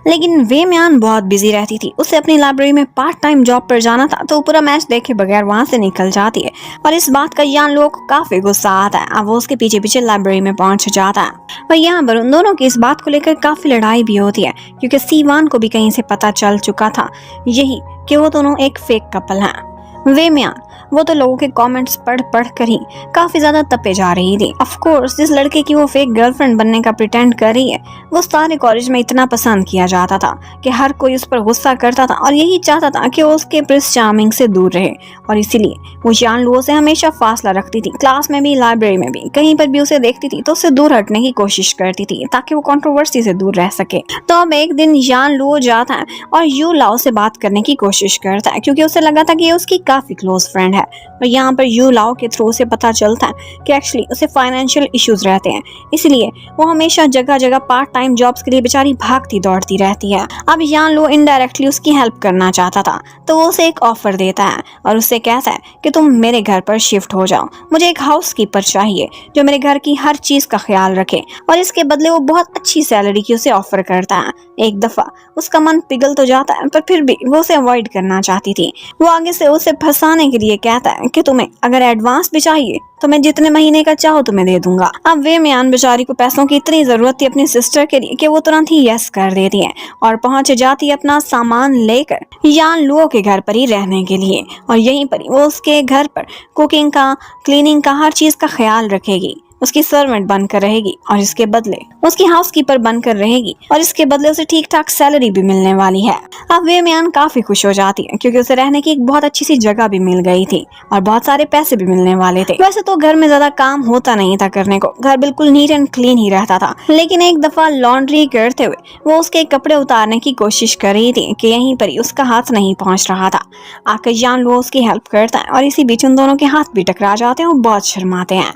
लेकिन वे मियान बहुत बिजी रहती थी, उसे अपनी लाइब्रेरी में पार्ट टाइम जॉब पर जाना था, तो वो पूरा मैच देखे बगैर वहां से निकल जाती है, और इस बात का यान लुओ को काफी गुस्सा आता है। अब वो उसके पीछे पीछे लाइब्रेरी में पहुंच जाता है, और यहाँ पर उन दोनों की इस बात को लेकर काफी लड़ाई भी होती है, क्योंकि सीवान को भी कहीं से पता चल चुका था यही कि वो दोनों एक फेक कपल हैं। वे मियान वो तो लोगों के कमेंट्स पढ़ कर ही काफी ज्यादा तपे जा रही थी। ऑफ कोर्स जिस लड़के की वो फेक गर्लफ्रेंड बनने का प्रिटेंड कर रही है वो सारे कॉलेज में इतना पसंद किया जाता था कि हर कोई उस पर गुस्सा करता था और यही चाहता था कि वो उसके प्रिंस चार्मिंग से दूर रहे, और इसीलिए वो यान लुओ से हमेशा फासला रखती थी। क्लास में भी, लाइब्रेरी में भी, कहीं पर भी उसे देखती थी तो उससे दूर हटने की कोशिश करती थी ताकि वो कंट्रोवर्सी से दूर रह सके। तो अब एक दिन यान लुओ जाता है और यू लाओ से बात करने की कोशिश करता है, क्योंकि उसे लगा था कि ये उसकी काफी क्लोज फ्रेंड है। और यहाँ पर यू लाओ के थ्रू उसे पता चलता है कि एक्चुअली उसे फाइनेंशियल इश्यूज रहते हैं, इसलिए वो हमेशा जगह जगह पार्ट टाइम जॉब्स के लिए बेचारी भागती दौड़ती रहती है। अब यान लुओ इनडायरेक्टली उसकी हेल्प करना चाहता था, तो वो उसे एक ऑफर देता है और उससे कहता है कि तुम मेरे घर पर शिफ्ट हो जाओ, मुझे एक हाउस कीपर चाहिए जो मेरे घर की हर चीज का ख्याल रखे, और इसके बदले वो बहुत अच्छी सैलरी की उसे ऑफर करता है। एक दफा उसका मन पिघल तो जाता है, पर फिर भी वो उसे अवॉइड करना चाहती थी। वो आगे से उसे फंसाने के लिए कहता है कि तुम्हें अगर एडवांस भी चाहिए तो मैं जितने महीने का चाहो तुम्हें दे दूंगा। अब वे मियान बेचारी को पैसों की इतनी जरूरत थी अपनी सिस्टर के लिए कि वो तुरंत ही यस कर देती है और पहुंच जाती है अपना सामान लेकर यान लुओ के घर पर ही रहने के लिए, और यहीं पर ही वो उसके घर पर कुकिंग का, क्लीनिंग का, हर चीज का ख्याल रखेगी। उसकी सर्वेंट बनकर रहेगी और इसके बदले उसकी हाउसकीपर बनकर रहेगी और इसके बदले उसे ठीक ठाक सैलरी भी मिलने वाली है। अब वे मियान काफी खुश हो जाती है क्योंकि उसे रहने की एक बहुत अच्छी सी जगह भी मिल गई थी और बहुत सारे पैसे भी मिलने वाले थे। वैसे तो घर में ज्यादा काम होता नहीं था करने को, घर बिल्कुल नीट एंड क्लीन ही रहता था, लेकिन एक दफा लॉन्ड्री करते हुए वो उसके कपड़े उतारने की कोशिश कर रही थी कि यहीं पर ही उसका हाथ नहीं पहुंच रहा था। आकर जान लो उसकी हेल्प करता है और इसी बीच उन दोनों के हाथ भी टकरा जाते हैं और बहुत शर्माते हैं।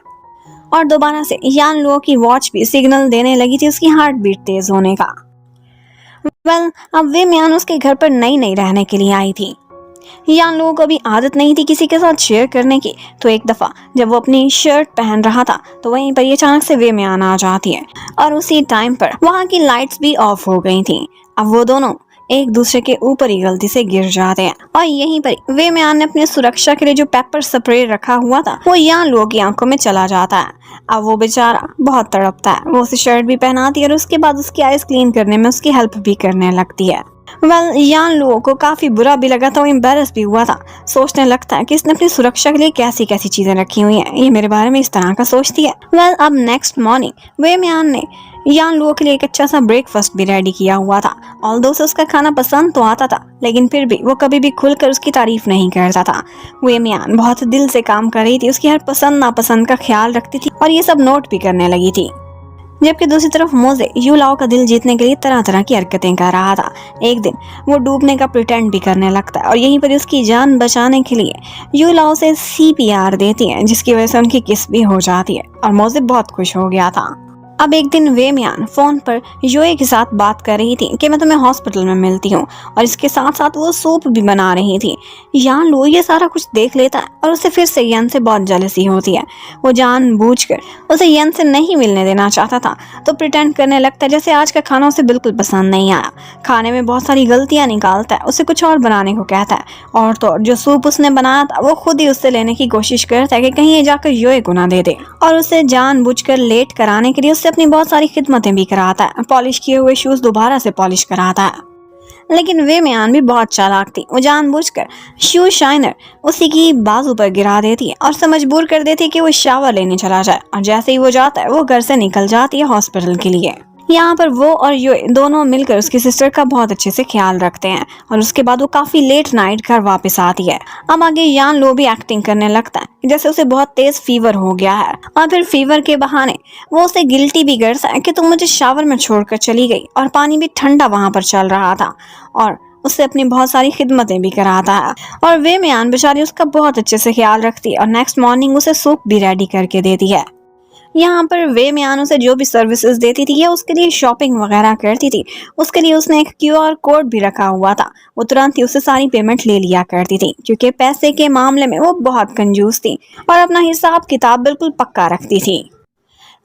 और दोबारा से यान लो की वॉच भी सिग्नल देने लगी थी उसकी हार्ट बीट तेज होने का। अब वे मियान उसके घर पर नई रहने के लिए आई थी। यान लोगों को अभी आदत नहीं थी किसी के साथ शेयर करने की, तो एक दफा जब वो अपनी शर्ट पहन रहा था तो वहीं पर ये अचानक से वे मियान आ जाती है और उसी टाइम पर वहाँ की लाइट्स भी ऑफ हो गई थी। अब वो दोनों एक दूसरे के ऊपर ही गलती से गिर जाते हैं और यहीं पर वे मियान ने अपनी सुरक्षा के लिए जो पेपर स्प्रे रखा हुआ था वो यान लोगों की आंखों में चला जाता है। अब वो बेचारा बहुत तड़पता है, वो उसे शर्ट भी पहनाती है और उसके बाद उसकी आइज क्लीन करने में उसकी हेल्प भी करने लगती है। यान लोगों को काफी बुरा भी लगा था, वो एम्बैरस भी हुआ था। सोचने लगता है कि इसने अपनी सुरक्षा के लिए कैसी कैसी चीजें रखी हुई हैं, ये मेरे बारे में इस तरह का सोचती है। अब नेक्स्ट मॉर्निंग वे मियान ने यान लोगों के लिए एक अच्छा सा ब्रेकफास्ट भी रेडी किया हुआ था। ऑल्दो से उसका खाना पसंद तो आता था, लेकिन फिर भी वो कभी भी खुलकर उसकी तारीफ नहीं करता था। वे मियान बहुत दिल से काम कर रही थी, उसकी हर पसंद नापसंद का ख्याल रखती थी और ये सब नोट भी करने लगी थी। जबकि दूसरी तरफ मोजे यू लाओ का दिल जीतने के लिए तरह तरह की हरकतें कर रहा था। एक दिन वो डूबने का प्रिटेंड भी करने लगता है और यहीं पर उसकी जान बचाने के लिए यू लाओ से CPR देती है, जिसकी वजह से उनकी किस भी हो जाती है और मोजे बहुत खुश हो गया था। अब एक दिन वे मियान फोन पर योए के साथ बात कर रही थी कि मैं तुम्हें हॉस्पिटल में मिलती हूँ, और इसके साथ साथ वो सूप भी बना रही थी। यान लो ये सारा कुछ देख लेता है और उसे फिर से यन से बहुत जेलसी होती है। वो जानबूझकर उसे यन से नहीं मिलने देना चाहता था, तो प्रिटेंड करने लगता है जैसे आज का खाना उसे बिल्कुल पसंद नहीं आया। खाने में बहुत सारी गलतियां निकालता है, उसे कुछ और बनाने को कहता है, और तो जो सूप उसने बनाया था वो खुद ही उससे लेने की कोशिश करता है कि कहीं ये जाकर योए को ना दे दे, और उसे जानबूझकर लेट कराने के लिए उससे अपनी बहुत सारी खिदमतें भी कराता है। पॉलिश किए हुए शूज दोबारा से पॉलिश कराता है। लेकिन वे मियान भी बहुत चालाक थी, वो जानबूझकर शू शाइनर उसी की बाजू पर गिरा देती है और उसे मजबूर कर देती है कि वो शावर लेने चला जाए, और जैसे ही वो जाता है वो घर से निकल जाती है हॉस्पिटल के लिए। यहाँ पर वो और योए दोनों मिलकर उसकी सिस्टर का बहुत अच्छे से ख्याल रखते हैं और उसके बाद वो काफी लेट नाइट घर वापस आती है। अब आगे यान लो भी एक्टिंग करने लगता है जैसे उसे बहुत तेज फीवर हो गया है, और फिर फीवर के बहाने वो उसे गिल्टी भी करता है कि तुम मुझे शावर में छोड़कर चली गई, और पानी भी ठंडा वहां पर चल रहा था, और उससे अपनी बहुत सारी खिदमतें भी कराता है। और वे मियान बेचारी उसका बहुत अच्छे से ख्याल रखती है और नेक्स्ट मॉर्निंग उसे सूप भी रेडी करके देती है। यहाँ पर वे मियान उसे जो भी सर्विसेज देती थी या उसके लिए शॉपिंग वगैरह करती थी, उसके लिए उसने एक QR कोड भी रखा हुआ था। वो तुरंत ही उससे सारी पेमेंट ले लिया करती थी, क्योंकि पैसे के मामले में वो बहुत कंजूस थी और अपना हिसाब किताब बिल्कुल पक्का रखती थी।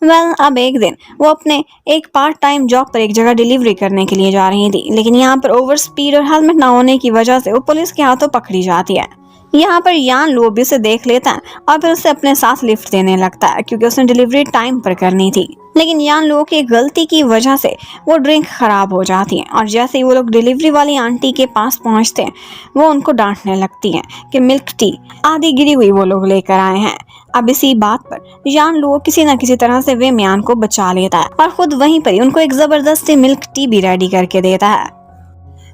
अब एक दिन वो अपने एक पार्ट टाइम जॉब पर एक जगह डिलीवरी करने के लिए जा रही थी, लेकिन यहाँ पर ओवर स्पीड और हेलमेट ना होने की वजह से वो पुलिस के हाथों पकड़ी जाती है। यहाँ पर यान लो भी उसे देख लेता है और फिर उसे अपने साथ लिफ्ट देने लगता है, क्योंकि उसने डिलीवरी टाइम पर करनी थी। लेकिन यान लो की गलती की वजह से वो ड्रिंक खराब हो जाती है, और जैसे ही वो लोग डिलीवरी वाली आंटी के पास पहुँचते हैं वो उनको डांटने लगती हैं कि मिल्क टी आधी गिरी हुई वो लोग लेकर आए हैं। अब इसी बात पर यान लो किसी न किसी तरह से वे मियान को बचा लेता है और खुद वहीं पर ही उनको एक जबरदस्ती मिल्क टी भी रेडी करके देता है,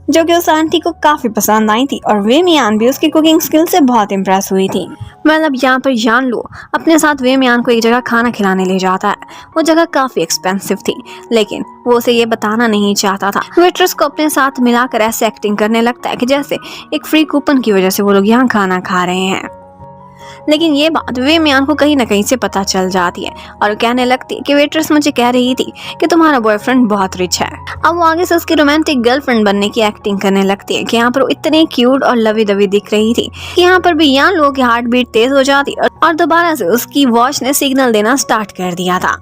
जो कि उस आंटी को काफी पसंद आई थी, और वे मियान भी उसकी कुकिंग स्किल से बहुत इम्प्रेस हुई थी। मतलब यहाँ पर यान लो अपने साथ वे मियान को एक जगह खाना खिलाने ले जाता है। वो जगह काफी एक्सपेंसिव थी, लेकिन वो उसे ये बताना नहीं चाहता था। वेट्रेस को अपने साथ मिलाकर ऐसे एक्टिंग करने लगता है कि जैसे एक फ्री कूपन की वजह से वो लोग यहाँ खाना खा रहे हैं। लेकिन ये बात वे मियान को कहीं न कहीं से पता चल जाती है और कहने लगती है कि वेट्रेस मुझे कह रही थी कि तुम्हारा बॉयफ्रेंड बहुत रिच है। अब वो आगे से उसकी रोमांटिक गर्लफ्रेंड बनने की एक्टिंग करने लगती है कि यहाँ पर वो इतनी क्यूट और लवी दवी दिख रही थी कि यहाँ पर भी यान लोगों की हार्ट बीट तेज हो जाती और दोबारा से उसकी वॉच ने सिग्नल देना स्टार्ट कर दिया था।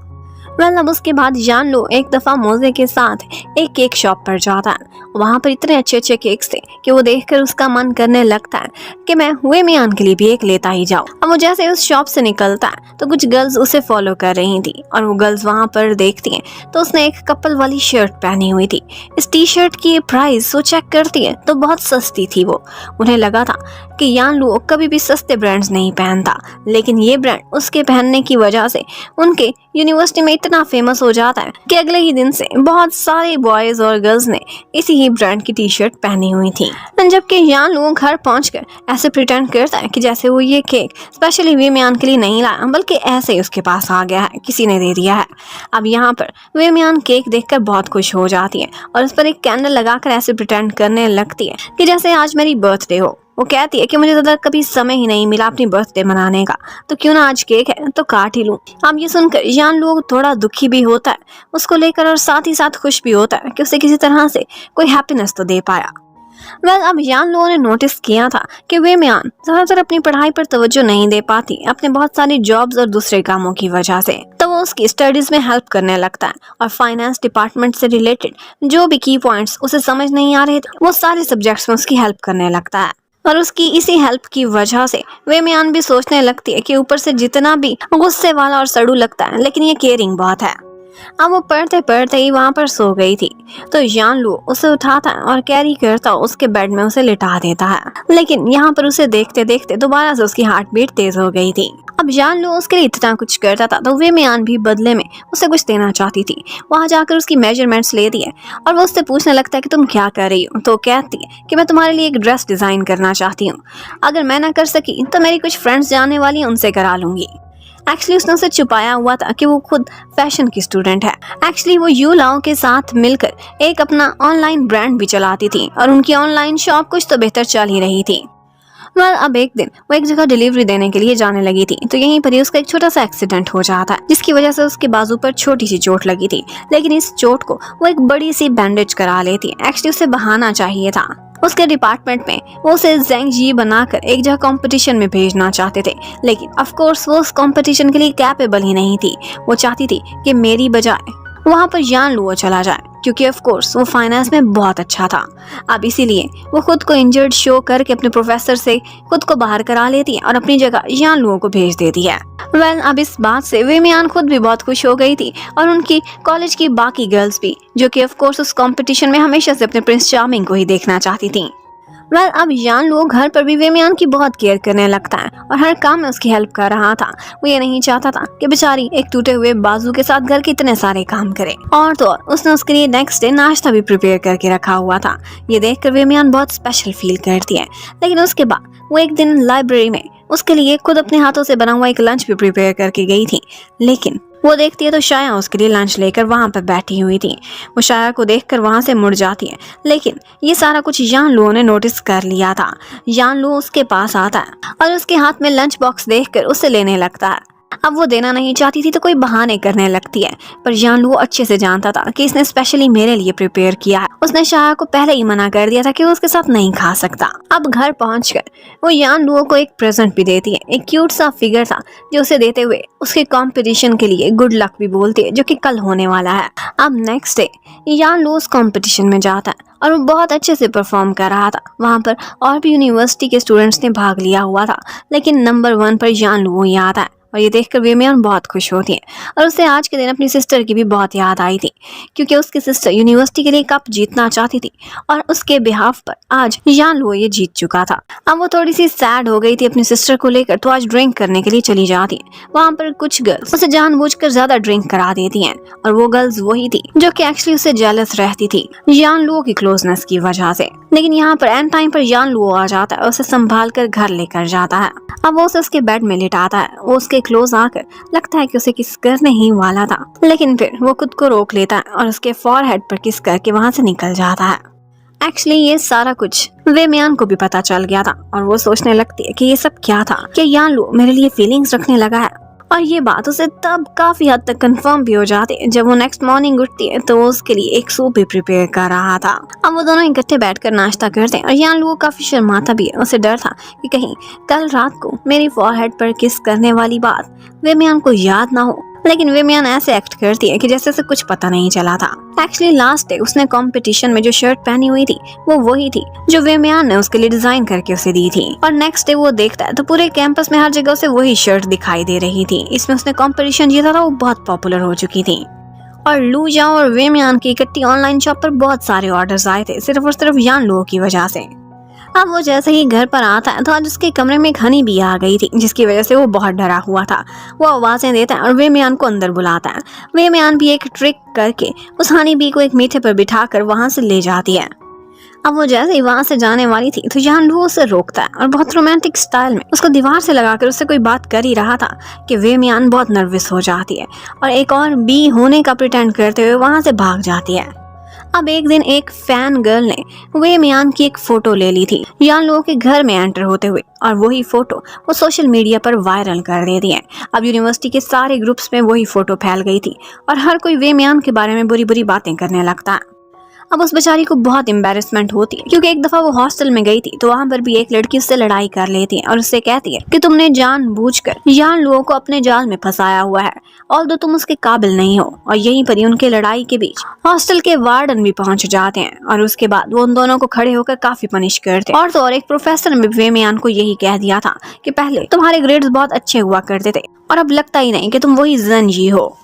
अब उसके बाद जान लो एक दफा मोजे के साथ एक केक शॉप पर जाता है। वहाँ पर इतने अच्छे अच्छे केक्स थे कि वो देखकर उसका मन करने लगता है कि मैं हुए मियान के लिए भी एक लेता ही जाऊँ। अब वो जैसे उस शॉप से निकलता है तो कुछ गर्ल्स उसे फॉलो कर रही थी और वो गर्ल्स वहाँ पर देखती हैं तो उसने एक कपल वाली शर्ट पहनी हुई थी। इस टी शर्ट की प्राइस वो चेक करती है तो बहुत सस्ती थी वो। उन्हें लगा था कि यान लू कभी भी सस्ते ब्रांड्स नहीं पहनता, लेकिन ये ब्रांड उसके पहनने की वजह से उनके यूनिवर्सिटी में इतना फेमस हो जाता है कि अगले ही दिन से बहुत सारे बॉयज और गर्ल्स ने इसी ही ब्रांड की टी शर्ट पहनी हुई थी। जबकि यान लू घर पहुंचकर ऐसे प्रिटेंड करता है कि जैसे वो ये केक स्पेशली वे मियान के लिए नहीं लाया बल्कि ऐसे ही उसके पास आ गया है, किसी ने दे दिया है। अब यहाँ पर वे मियान केक देखकर बहुत खुश हो जाती है और उस पर एक कैंडल लगाकर ऐसे प्रिटेंड करने लगती है कि जैसे आज मेरी बर्थडे हो। वो कहती है कि मुझे ज़्यादा कभी समय ही नहीं मिला अपनी बर्थडे मनाने का, तो क्यों ना आज केक है तो काट ही लूं। अब ये सुनकर यान लू थोड़ा दुखी भी होता है उसको लेकर और साथ ही साथ खुश भी होता है कि उसे किसी तरह से कोई हैप्पीनेस तो दे पाया। अब यान लोगों ने नोटिस किया था कि वे मियान ज्यादातर अपनी पढ़ाई पर तवज्जो नहीं दे पाती अपने बहुत सारी जॉब्स और दूसरे कामों की वजह से। तो वो उसकी स्टडीज में हेल्प करने लगता है और फाइनेंस डिपार्टमेंट से रिलेटेड जो भी की पॉइंट्स उसे समझ नहीं आ रहे थे वो सारे सब्जेक्ट्स में उसकी हेल्प करने लगता है। और उसकी इसी हेल्प की वजह से वे मियान भी सोचने लगती है कि ऊपर से जितना भी गुस्से वाला और सड़ू लगता है लेकिन ये केयरिंग बहुत है। अब वो पढ़ते पढ़ते ही वहाँ पर सो गई थी तो यान लू उसे उठाता है और कैरी करता उसके बेड में उसे लिटा देता है। लेकिन यहाँ पर उसे देखते देखते दोबारा से उसकी हार्ट बीट तेज हो गई थी। अब यान लू उसके लिए इतना कुछ करता था तो वे मियान भी बदले में उसे कुछ देना चाहती थी। वहाँ जाकर उसकी मेजरमेंट्स लेती है और वो उससे पूछने लगता है कि तुम क्या कर रही हो। तो कहती है कि मैं तुम्हारे लिए एक ड्रेस डिजाइन करना चाहती हूँ, अगर मैं ना कर सकी तो मेरी कुछ फ्रेंड्स जाने वाली हैं उनसे करा लूंगी। एक्चुअली उसने उसे छुपाया हुआ था कि वो खुद फैशन की स्टूडेंट है। एक्चुअली वो यू लाओ के साथ मिलकर एक अपना ऑनलाइन ब्रांड भी चलाती थी और उनकी ऑनलाइन शॉप कुछ तो बेहतर चल ही रही थी। अब एक दिन वो एक जगह डिलीवरी देने के लिए जाने लगी थी तो यहीं पर ही उसका एक छोटा सा एक्सीडेंट हो जाता है जिसकी वजह से उसके बाजू पर छोटी सी चोट लगी थी। लेकिन इस चोट को वो एक बड़ी सी बैंडेज करा लेती है। एक्चुअली उसे बहाना चाहिए था। उसके डिपार्टमेंट में वो उसे ज़ेंग जी बनाकर एक जगह कंपटीशन में भेजना चाहते थे, लेकिन ऑफ कोर्स वो उस कंपटीशन के लिए कैपेबल ही नहीं थी। वो चाहती थी कि मेरी बजाय वहाँ पर यान लू चला जाए क्योंकि ऑफ कोर्स वो फाइनेंस में बहुत अच्छा था। अब इसीलिए वो खुद को इंजर्ड शो करके अपने प्रोफेसर से खुद को बाहर करा लेती है और अपनी जगह यान लू को भेज देती है। अब इस बात से वे मियान खुद भी बहुत खुश हो गई थी और उनकी कॉलेज की बाकी गर्ल्स भी, जो कि ऑफ कोर्स उस कंपटीशन में हमेशा से अपने प्रिंस चार्मिंग को ही देखना चाहती थी। अब यान लू घर पर भी वे मियान की बहुत केयर करने लगता है और हर काम में उसकी हेल्प कर रहा था। वो ये नहीं चाहता था कि बेचारी एक टूटे हुए बाजू के साथ घर के इतने सारे काम करे। और तो और उसने उसके लिए नेक्स्ट डे नाश्ता भी प्रिपेयर करके रखा हुआ था। ये देखकर वे मियान बहुत स्पेशल फील करती है। लेकिन उसके बाद वो एक दिन लाइब्रेरी में उसके लिए खुद अपने हाथों से बना हुआ एक लंच भी प्रिपेयर करके गई थी। लेकिन वो देखती है तो शाया उसके लिए लंच लेकर वहाँ पर बैठी हुई थी। वो शाया को देखकर वहाँ से मुड़ जाती है, लेकिन ये सारा कुछ यान लू ने नोटिस कर लिया था। यान लू उसके पास आता है और उसके हाथ में लंच बॉक्स देखकर उसे लेने लगता है। अब वो देना नहीं चाहती थी तो कोई बहाने करने लगती है, पर यान लू अच्छे से जानता था कि इसने स्पेशली मेरे लिए प्रिपेयर किया है। उसने शाया को पहले ही मना कर दिया था कि वो उसके साथ नहीं खा सकता। अब घर पहुंचकर वो यान लू को एक प्रेजेंट भी देती है। एक क्यूट सा फिगर था जो उसे देते हुए उसके कंपटीशन के लिए गुड लक भी बोलती है, जो कि कल होने वाला है। अब नेक्स्ट डे यान लू उस कंपटीशन में जाता है और वो बहुत अच्छे से परफॉर्म कर रहा था। वहाँ पर और भी यूनिवर्सिटी के स्टूडेंट्स ने भाग लिया हुआ था, लेकिन नंबर 1 पर यान लू ही आता है। और ये देखकर वे मियान बहुत खुश होती है और उसे आज के दिन अपनी सिस्टर की भी बहुत याद आई थी, क्योंकि उसकी सिस्टर यूनिवर्सिटी के लिए कप जीतना चाहती थी और उसके बिहाफ पर आज यान लू ये जीत चुका था। अब वो थोड़ी सी सैड हो गई थी अपनी सिस्टर को लेकर, तो आज ड्रिंक करने के लिए चली जाती है। वहाँ पर कुछ गर्ल्स उसे जानबूझकर ज्यादा ड्रिंक करा देती हैं और वो गर्ल्स वही थी जो कि एक्चुअली उससे जेलस रहती थी यान लू की क्लोजनेस की वजह से। लेकिन यहाँ पर एंड टाइम पर यान लू आ जाता है और उसे संभाल कर घर लेकर जाता है। अब वो उसे उसके बेड में लिटाता है। वो उसके क्लोज आकर लगता है कि उसे किस करने ही वाला था, लेकिन फिर वो खुद को रोक लेता है और उसके फॉरहेड पर किस करके वहाँ से निकल जाता है। एक्चुअली ये सारा कुछ वे मियान को भी पता चल गया था और वो सोचने लगती है कि ये सब क्या था, कि यान लू मेरे लिए फीलिंग्स रखने लगा है। और ये बात उसे तब काफी हद तक कंफर्म भी हो जाती है जब वो नेक्स्ट मॉर्निंग उठती है तो वो उसके लिए एक सूप भी प्रिपेयर कर रहा था। अब वो दोनों इकट्ठे बैठकर नाश्ता करते हैं और यान लू काफी शर्माता भी है। उसे डर था कि कहीं कल रात को मेरी फॉरहेड पर किस करने वाली बात वे मियान को याद ना हो लेकिन वेमियान ऐसे एक्ट करती है कि जैसे उसे कुछ पता नहीं चला था। एक्चुअली लास्ट डे उसने कंपटीशन में जो शर्ट पहनी हुई थी वो वही थी जो वेमियान ने उसके लिए डिजाइन करके उसे दी थी। और नेक्स्ट डे वो देखता है तो पूरे कैंपस में हर जगह उसे वही शर्ट दिखाई दे रही थी। इसमें उसने कंपटीशन जीता था, वो बहुत पॉपुलर हो चुकी थी। और लू जाओ और वेमियान की इकट्ठी ऑनलाइन शॉप पर बहुत सारे ऑर्डर्स आए थे, सिर्फ और सिर्फ यान लो की वजह से। अब वो जैसे ही घर पर आता है तो आज उसके कमरे में एक हनी बी आ गई थी, जिसकी वजह से वो बहुत डरा हुआ था। वो आवाजें देता है और वेमियान को अंदर बुलाता है। वेमियान भी एक ट्रिक करके उस हनी बी को एक मीठे पर बिठाकर वहां से ले जाती है। अब वो जैसे ही वहां से जाने वाली थी तो यान लू उसे रोकता है और बहुत रोमांटिक स्टाइल में उसको दीवार से लगाकर उससे कोई बात कर ही रहा था कि वेमियान बहुत नर्वस हो जाती है और एक और बी होने का प्रिटेंड करते हुए वहां से भाग जाती है। अब एक दिन एक फैन गर्ल ने वेमियान की एक फोटो ले ली थी यान लो के घर में एंटर होते हुए, और वही फोटो वो सोशल मीडिया पर वायरल कर देती है। अब यूनिवर्सिटी के सारे ग्रुप्स में वही फोटो फैल गई थी और हर कोई वेमियान के बारे में बुरी बुरी बातें करने लगता है। अब उस बेचारी को बहुत एम्बेरसमेंट होती है क्योंकि एक दफा वो हॉस्टल में गई थी तो वहाँ पर भी एक लड़की उससे लड़ाई कर लेती है और उससे कहती है कि तुमने जानबूझकर यान लुओ को अपने जाल में फंसाया हुआ है, ऑल्दो तुम उसके काबिल नहीं हो। और यहीं पर ही उनके लड़ाई के बीच हॉस्टल के वार्डन भी पहुंच जाते हैं और उसके बाद वो उन दोनों को खड़े होकर काफी पनिश करते हैं। और तो और एक प्रोफेसर ने वेमियान को यही कह दिया था कि पहले तुम्हारे ग्रेड्स बहुत अच्छे हुआ करते थे और अब लगता ही नहीं कि तुम वही ज़ेनजी हो।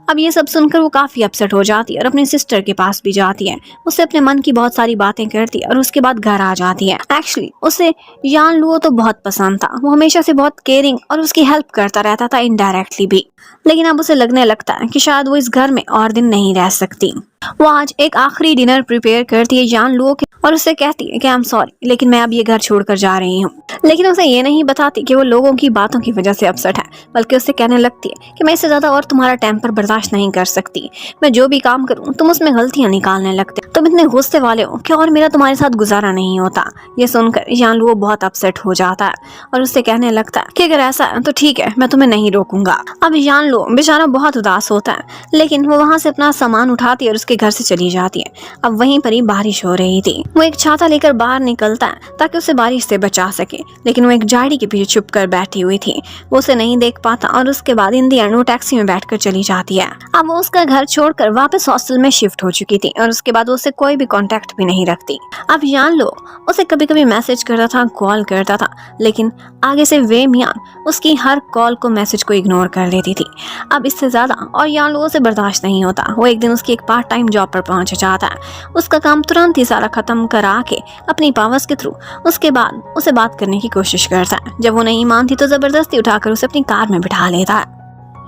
अब ये सब सुनकर वो काफी अपसेट हो जाती है और अपनी सिस्टर के पास भी जाती है। उससे अपने मन की बहुत सारी बातें करती है और उसके बाद घर आ जाती है। एक्चुअली उसे यान लुओ तो बहुत पसंद था, वो हमेशा से बहुत केयरिंग और उसकी हेल्प करता रहता था इनडायरेक्टली भी। लेकिन अब उसे लगने लगता है कि शायद वो इस घर में और दिन नहीं रह सकती। वो आज एक आखिरी डिनर प्रिपेयर करती है यान लुओ के और उससे कहती है कि आई एम सॉरी लेकिन मैं अब ये घर छोड़कर जा रही हूँ। लेकिन उसे ये नहीं बताती कि वो लोगों की बातों की वजह से अपसेट है, बल्कि उससे कहने लगती है कि मैं इससे ज्यादा और तुम्हारा टेम्पर बर्दाश्त नहीं कर सकती। मैं जो भी काम करूँ तुम उसमें गलतियां निकालने लगते, तुम इतने गुस्से वाले हो कि और मेरा तुम्हारे साथ गुजारा नहीं होता। ये सुनकर यान लुओ बहुत अपसेट हो जाता है और उससे कहने लगता है कि अगर ऐसा है तो ठीक है, मैं तुम्हें नहीं रोकूंगा। अब यान लुओ बेचारा बहुत उदास होता है, लेकिन वो वहाँ से अपना सामान उठाती है और उसके घर से चली जाती है। अब वहीं पर ही बारिश हो रही थी। वो एक छाता लेकर बाहर निकलता है ताकि उसे बारिश से बचा सके, लेकिन वो एक झाड़ी के पीछे छुप कर बैठी हुई थी, वो उसे नहीं देख पाता और उसके बाद इन दी एंड वो टैक्सी में बैठकर चली जाती है। अब वो उसका घर छोड़कर वापस हॉस्टल में शिफ्ट हो चुकी थी और उसके बाद वो उससे कोई भी कांटेक्ट भी नहीं रखती। अब यान लो उसे कभी कभी मैसेज करता था, कॉल करता था, लेकिन आगे से वेमियान उसकी हर कॉल को मैसेज को इग्नोर कर देती थी। अब इससे ज्यादा और यान लो से बर्दाश्त नहीं होता। वो एक दिन उसकी एक पार्ट टाइम जॉब पर पहुंच जाता है। उसका काम तुरंत ही सारा खत्म करा के अपनी पावर्स के थ्रू उसके बाद उसे बात करने की कोशिश करता है। जब वो नहीं मानती तो जबरदस्ती उठाकर उसे अपनी कार में बिठा लेता है।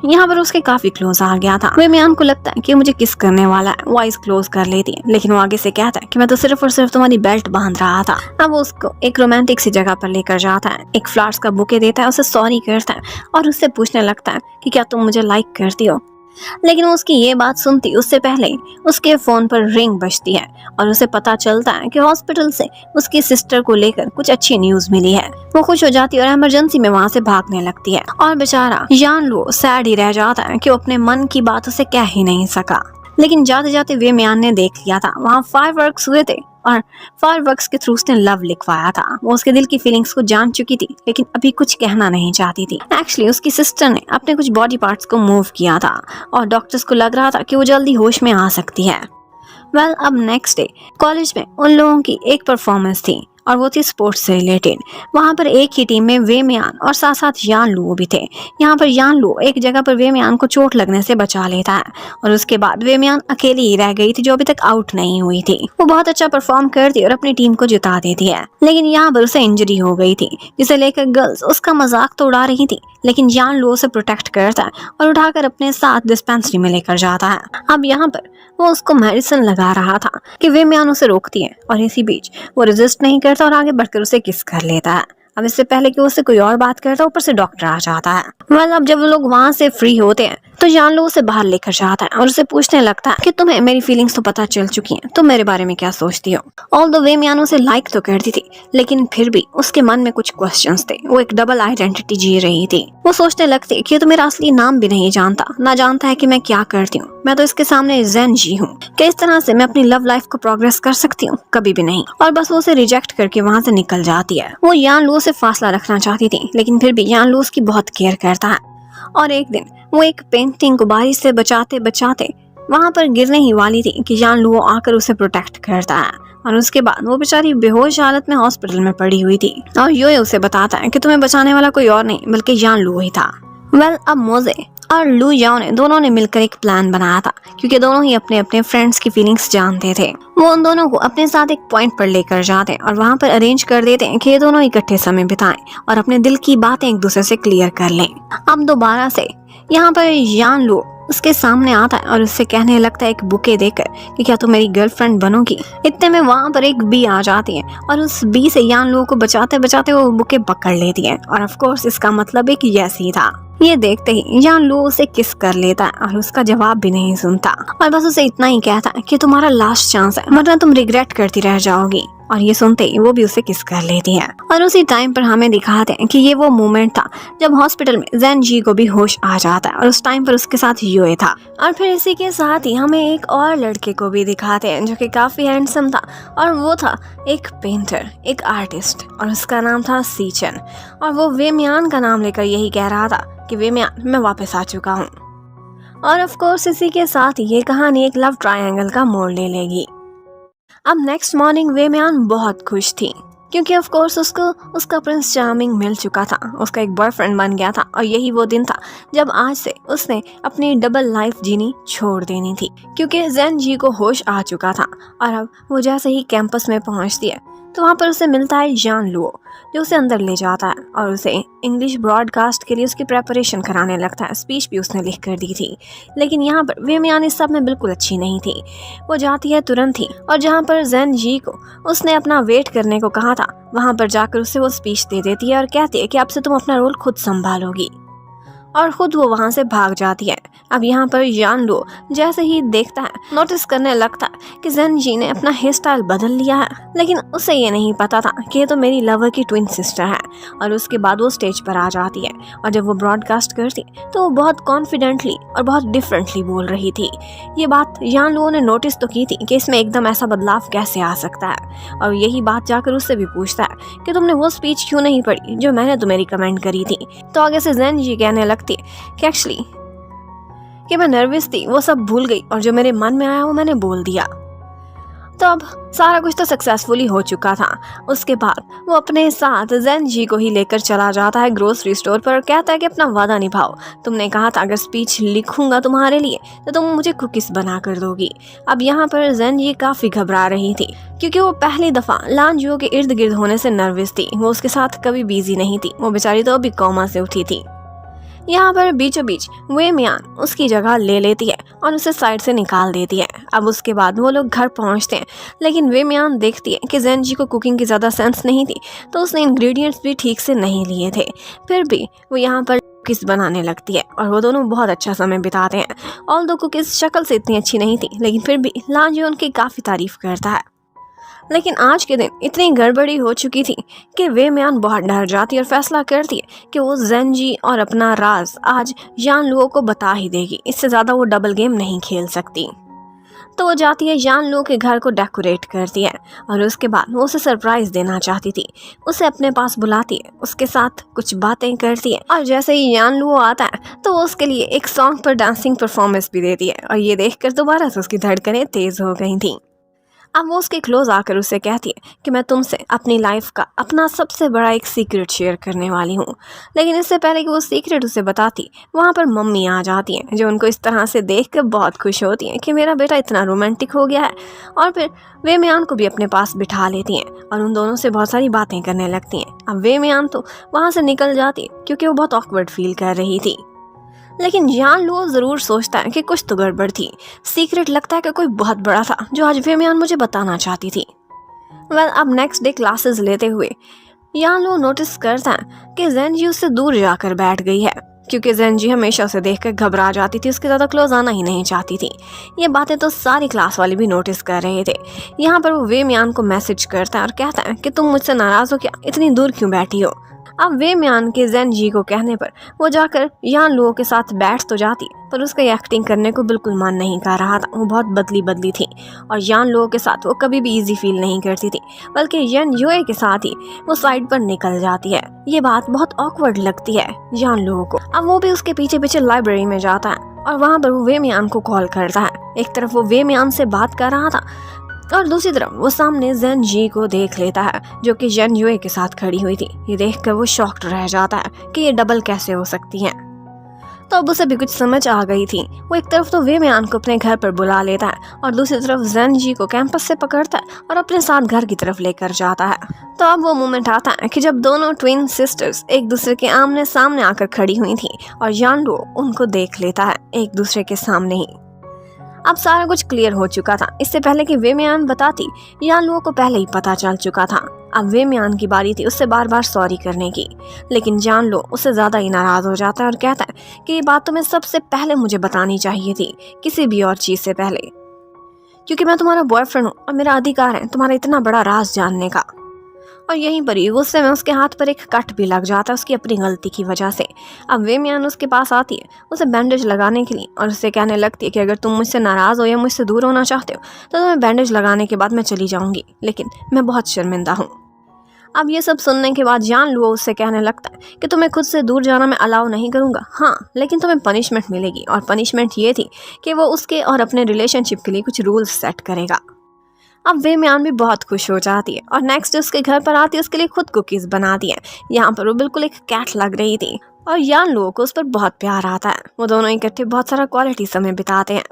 यहाँ पर उसके काफी क्लोज आ गया था। वेमियान को लगता है कि मुझे किस करने वाला है, वो आइज क्लोज कर लेती है, लेकिन वो आगे से कहता है कि मैं तो सिर्फ और सिर्फ तुम्हारी बेल्ट बांध रहा था। अब वो उसको एक रोमांटिक सी जगह पर लेकर जाता है, एक फ्लावर्स का बुके देता है, उसे सॉरी करता है और उससे पूछने लगता है कि क्या तुम मुझे लाइक करती हो। लेकिन वो उसकी ये बात सुनती उससे पहले उसके फोन पर रिंग बजती है और उसे पता चलता है कि हॉस्पिटल से उसकी सिस्टर को लेकर कुछ अच्छी न्यूज मिली है। वो खुश हो जाती है और इमरजेंसी में वहाँ से भागने लगती है। और बेचारा यान लुओ सैड ही रह जाता है कि वो अपने मन की बात उसे कह ही नहीं सका। लेकिन जाते जाते वेमियान ने देख लिया था वहाँ फायरवर्क्स हुए थे और फायरवर्क्स के थ्रू उसने लव लिखवाया था। वो उसके दिल की फीलिंग्स को जान चुकी थी, लेकिन अभी कुछ कहना नहीं चाहती थी। एक्चुअली उसकी सिस्टर ने अपने कुछ बॉडी पार्ट्स को मूव किया था और डॉक्टर्स को लग रहा था कि वो जल्दी होश में आ सकती है। वेल, अब नेक्स्ट डे कॉलेज में उन लोगों की एक परफॉर्मेंस थी और वो थी स्पोर्ट्स से रिलेटेड। वहाँ पर एक ही टीम में वेमियान और साथ साथ यान लुओ भी थे। यहाँ पर यान लुओ एक जगह पर वेमियान को चोट लगने से बचा लेता है और उसके बाद वेमियान अकेली ही रह गई थी जो अभी तक आउट नहीं हुई थी। वो बहुत अच्छा परफॉर्म करती और अपनी टीम को जिता देती है, लेकिन यहाँ पर उसे इंजरी हो गई थी जिसे लेकर गर्ल्स उसका मजाक तो उड़ा रही थी, लेकिन यान लुओ उसे प्रोटेक्ट करता है और उठाकर अपने साथ डिस्पेंसरी में लेकर जाता है। अब यहाँ पर वो उसको मेडिसिन लगा रहा था कि वेमियान उसे रोकती है और इसी बीच वो रेजिस्ट नहीं करता और आगे बढ़कर उसे किस कर लेता है। अब इससे पहले कि उससे कोई और बात करता, ऊपर से डॉक्टर आ जाता है। वेल, अब जब वो लोग वहाँ से फ्री होते हैं तो यान लुओ उसे बाहर लेकर जाता है और उसे पूछने लगता है कि तुम्हें मेरी फीलिंग्स तो पता चल चुकी हैं, तुम मेरे बारे में क्या सोचती हो। ऑल्दो वेमियान उसे लाइक तो करती थी, लेकिन फिर भी उसके मन में कुछ क्वेश्चंस थे। वो एक डबल आइडेंटिटी जी रही थी। वो सोचने लगती है कि तो मेरा असली नाम भी नहीं जानता, ना जानता है कि मैं क्या करती हूँ। मैं तो इसके सामने ज़ेनजी हूँ। क्या इस तरह से मैं अपनी लव लाइफ को प्रोग्रेस कर सकती हूँ? कभी भी नहीं। और बस वो उसे रिजेक्ट करके वहाँ से निकल जाती है। वो यान लुओ से फासला रखना चाहती थी, लेकिन फिर भी यान लुओ उसकी बहुत केयर करता है और एक दिन वो एक पेंटिंग को बारिश से बचाते बचाते वहां पर गिरने ही वाली थी कि जान लुओ आकर उसे प्रोटेक्ट करता है। और उसके बाद वो बेचारी बेहोश हालत में हॉस्पिटल में पड़ी हुई थी और योए उसे बताता है कि तुम्हें बचाने वाला कोई और नहीं बल्कि जान लुओ ही था। अब मोजे और लू जाओ ने दोनों ने मिलकर एक प्लान बनाया था, क्योंकि दोनों ही अपने अपने फ्रेंड्स की फीलिंग्स जानते थे। वो उन दोनों को अपने साथ एक पॉइंट पर लेकर जाते हैं और वहाँ पर अरेंज कर देते हैं कि ये दोनों इकट्ठे समय बिताएं और अपने दिल की बातें एक दूसरे से क्लियर कर लें। अब दोबारा से यहाँ पर जान लू उसके सामने आता है और उससे कहने लगता है एक बुके देकर कि क्या तुम मेरी गर्लफ्रेंड बनोगी। इतने में वहाँ पर एक बी आ जाती है और उस बी से यान लुओ को बचाते बचाते वो बुके पकड़ लेती है और ऑफ कोर्स इसका मतलब एक यस ही था। ये देखते ही यान लुओ उसे किस कर लेता है और उसका जवाब भी नहीं सुनता और बस उसे इतना ही कहता है कि तुम्हारा लास्ट चांस है वरना तुम रिग्रेट करती रह जाओगी। और ये सुनते ही वो भी उसे किस कर लेती है। और उसी टाइम पर हमें दिखाते हैं कि ये वो मोमेंट था जब हॉस्पिटल में ज़ेन जी को भी होश आ जाता है और उस टाइम पर उसके साथ योए था। और फिर इसी के साथ ही हमें एक और लड़के को भी दिखाते हैं जो कि काफी हैंडसम था और वो था एक पेंटर, एक आर्टिस्ट और उसका नाम था सीचन। और वो वेमियान का नाम लेकर यही कह रहा था कि वेमियान मैं वापस आ चुका हूँ। और ऑफ कोर्स इसी के साथ ये कहानी एक लव ट्रायंगल का मोड़ ले लेगी। अब नेक्स्ट मॉर्निंग वेमियान बहुत खुश थी क्योंकि ऑफ कोर्स उसको उसका प्रिंस चार्मिंग मिल चुका था, उसका एक बॉयफ्रेंड बन गया था और यही वो दिन था जब आज से उसने अपनी डबल लाइफ जीनी छोड़ देनी थी क्योंकि ज़ेन जी को होश आ चुका था। और अब वो जैसे ही कैंपस में पहुंचती है तो वहाँ पर उसे मिलता है जान लुओ जो उसे अंदर ले जाता है और उसे इंग्लिश ब्रॉडकास्ट के लिए उसकी प्रेपरेशन कराने लगता है। स्पीच भी उसने लिख कर दी थी, लेकिन यहाँ पर वेमियान इस सब में बिल्कुल अच्छी नहीं थी। वो जाती है तुरंत ही और जहाँ पर ज़ेन जी को उसने अपना वेट करने को कहा था वहाँ पर जाकर उसे वो स्पीच दे देती है और कहती है कि अब से तुम अपना रोल खुद संभालोगी और खुद वो वहाँ से भाग जाती है। अब यहाँ पर जान लुओ जैसे ही देखता है नोटिस करने लगता है कि ज़ेन जी ने अपना हेयर स्टाइल बदल लिया है, लेकिन उसे ये नहीं पता था कि ये तो मेरी लवर की ट्विन सिस्टर है। और उसके बाद वो स्टेज पर आ जाती है और जब वो ब्रॉडकास्ट करती तो वो बहुत कॉन्फिडेंटली और बहुत डिफरेंटली बोल रही थी। ये बात जान लुओ ने नोटिस तो की थी कि इसमें एकदम ऐसा बदलाव कैसे आ सकता है और यही बात जाकर उससे भी पूछता है कि तुमने वो स्पीच क्यों नहीं पढ़ी जो मैंने तुम्हें रिकमेंड करी थी। तो आगे से ज़ेन जी कहने लगती है कि एक्चुअली कि मैं नर्वस थी, वो सब भूल गई और जो मेरे मन में आया वो मैंने बोल दिया। तो अब सारा कुछ तो सक्सेसफुली हो चुका था। उसके बाद वो अपने साथ ज़ेन जी को ही लेकर चला जाता है ग्रोसरी स्टोर पर और कहता है कि अपना वादा निभाओ, तुमने कहा था अगर स्पीच लिखूंगा तुम्हारे लिए तो तुम मुझे कुकीज बना कर दोगी। अब यहाँ पर ज़ेन जी काफ़ी घबरा रही थी क्योंकि वो पहली दफ़ा लांजियो के इर्द गिर्द होने से नर्वस थी। वो उसके साथ कभी बिजी नहीं थी, वो बेचारी तो अभी कोमा से उठी थी। यहाँ पर बीचों बीच वेमियान उसकी जगह ले लेती है और उसे साइड से निकाल देती है। अब उसके बाद वो लोग घर पहुँचते हैं, लेकिन वेमियान देखती है कि ज़ेन जी को कुकिंग की ज़्यादा सेंस नहीं थी तो उसने इंग्रेडिएंट्स भी ठीक से नहीं लिए थे। फिर भी वो यहाँ पर कुकीज़ बनाने लगती है और वो दोनों बहुत अच्छा समय बिताते हैं। ऑल्दो कुकीज़ शक्ल से इतनी अच्छी नहीं थी, लेकिन फिर भी लांजियो उनकी काफ़ी तारीफ करता है। लेकिन आज के दिन इतनी गड़बड़ी हो चुकी थी कि वेमियान बहुत डर जाती और फैसला करती है कि वो ज़ेन जी और अपना राज आज जान लुओ को बता ही देगी, इससे ज़्यादा वो डबल गेम नहीं खेल सकती। तो वो जाती है जान लुओ के घर को डेकोरेट करती है और उसके बाद वो उसे सरप्राइज देना चाहती थी। उसे अपने पास बुलाती है, उसके साथ कुछ बातें करती है और जैसे ही जान लुओ आता है तो वो उसके लिए एक सॉन्ग पर डांसिंग परफॉर्मेंस भी देती है और ये देखकर दोबारा से उसकी धड़कनें तेज़ हो गई थी। अब वो उसके क्लोज आकर उसे कहती है कि मैं तुमसे अपनी लाइफ का अपना सबसे बड़ा एक सीक्रेट शेयर करने वाली हूँ। लेकिन इससे पहले कि वो सीक्रेट उसे बताती वहाँ पर मम्मी आ जाती हैं जो उनको इस तरह से देखकर बहुत खुश होती हैं कि मेरा बेटा इतना रोमांटिक हो गया है। और फिर वेमियान को भी अपने पास बिठा लेती हैं और उन दोनों से बहुत सारी बातें करने लगती हैं। अब वेमियान तो वहाँ से निकल जाती है क्योंकि वो बहुत ऑकवर्ड फील कर रही थी, लेकिन जान लुओ जरूर सोचता है कि कुछ तो गड़बड़ थी। सीक्रेट लगता है कि कोई बहुत बड़ा था जो आज वेमियान मुझे बताना चाहती थी। अब नेक्स्ट डे क्लासेस लेते हुए जान लुओ नोटिस करता है कि ज़ेन जी उससे दूर जाकर बैठ गई है क्योंकि ज़ेन जी हमेशा उसे देखकर घबरा जाती थी, उसके ज़्यादा क्लोज आना ही नहीं चाहती थी। ये बातें तो सारी क्लास वाले भी नोटिस कर रहे थे। यहाँ पर वो वेमियान को मैसेज करता है और कहता है कि तुम मुझसे नाराज़ हो क्या, इतनी दूर क्यों बैठी हो। अब वे म्यान के जेन जी को कहने पर वो जाकर यान लुओ के साथ बैठ तो जाती, पर उसका ये एक्टिंग करने को बिल्कुल मन नहीं कर रहा था। वो बहुत बदली बदली थी और यान लुओ के साथ वो कभी भी इजी फील नहीं करती थी, बल्कि यन युए के साथ ही वो साइड पर निकल जाती है। ये बात बहुत ऑकवर्ड लगती है यान लुओ को। अब वो भी उसके पीछे पीछे लाइब्रेरी में जाता है और वहाँ पर वो वे म्यान को कॉल करता है। एक तरफ वो वे म्यान से बात कर रहा था और दूसरी तरफ वो सामने जेन जी को देख लेता है, जो कि यन युए के साथ खड़ी हुई थी। ये देखकर वो शॉक्ड रह जाता है कि ये डबल कैसे हो सकती हैं। तो अब उसे भी कुछ समझ आ गई थी। वो एक तरफ तो वे म्यान को अपने घर पर बुला लेता है और दूसरी तरफ जेन जी को कैंपस से पकड़ता है और अपने साथ घर की तरफ लेकर जाता है। तो अब वो मोमेंट आता है कि जब दोनों ट्विन सिस्टर्स एक दूसरे के आमने सामने आकर खड़ी हुई थी और यान लुओ उनको देख लेता है एक दूसरे के सामने ही। अब सारा कुछ क्लियर हो चुका था। इससे पहले कि वे म्यान बताती, यान लुओ को पहले ही पता चल चुका था। अब वे म्यान की बारी थी उससे बार बार सॉरी करने की, लेकिन यान लुओ उससे ज्यादा ही नाराज हो जाता है और कहता है कि ये बात तुम्हें सबसे पहले मुझे बतानी चाहिए थी, किसी भी और चीज से पहले, क्योंकि मैं तुम्हारा बॉयफ्रेंड हूँ और मेरा अधिकार है तुम्हारा इतना बड़ा राज जानने का। और यहीं पर ही गुस्से में उसके हाथ पर एक कट भी लग जाता है उसकी अपनी गलती की वजह से। अब वे म्यान उसके पास आती है उसे बैंडेज लगाने के लिए और उससे कहने लगती है कि अगर तुम मुझसे नाराज हो या मुझसे दूर होना चाहते हो तो तुम्हें बैंडेज लगाने के बाद मैं चली जाऊंगी, लेकिन मैं बहुत शर्मिंदा हूँ। अब ये सब सुनने के बाद यान लुओ उससे कहने लगता है कि तुम्हें खुद से दूर जाना मैं अलाउ नहीं करूंगा, हाँ लेकिन तुम्हें पनिशमेंट मिलेगी। और पनिशमेंट ये थी कि वो उसके और अपने रिलेशनशिप के लिए कुछ रूल्स सेट करेगा। अब वे म्यान भी बहुत खुश हो जाती है और नेक्स्ट उसके घर पर आती है, उसके लिए खुद कुकीज बनाती है। यहाँ पर वो बिल्कुल एक कैट लग रही थी और यान लुओ को उस पर बहुत प्यार आता है। वो दोनों इकट्ठे बहुत सारा क्वालिटी समय बिताते हैं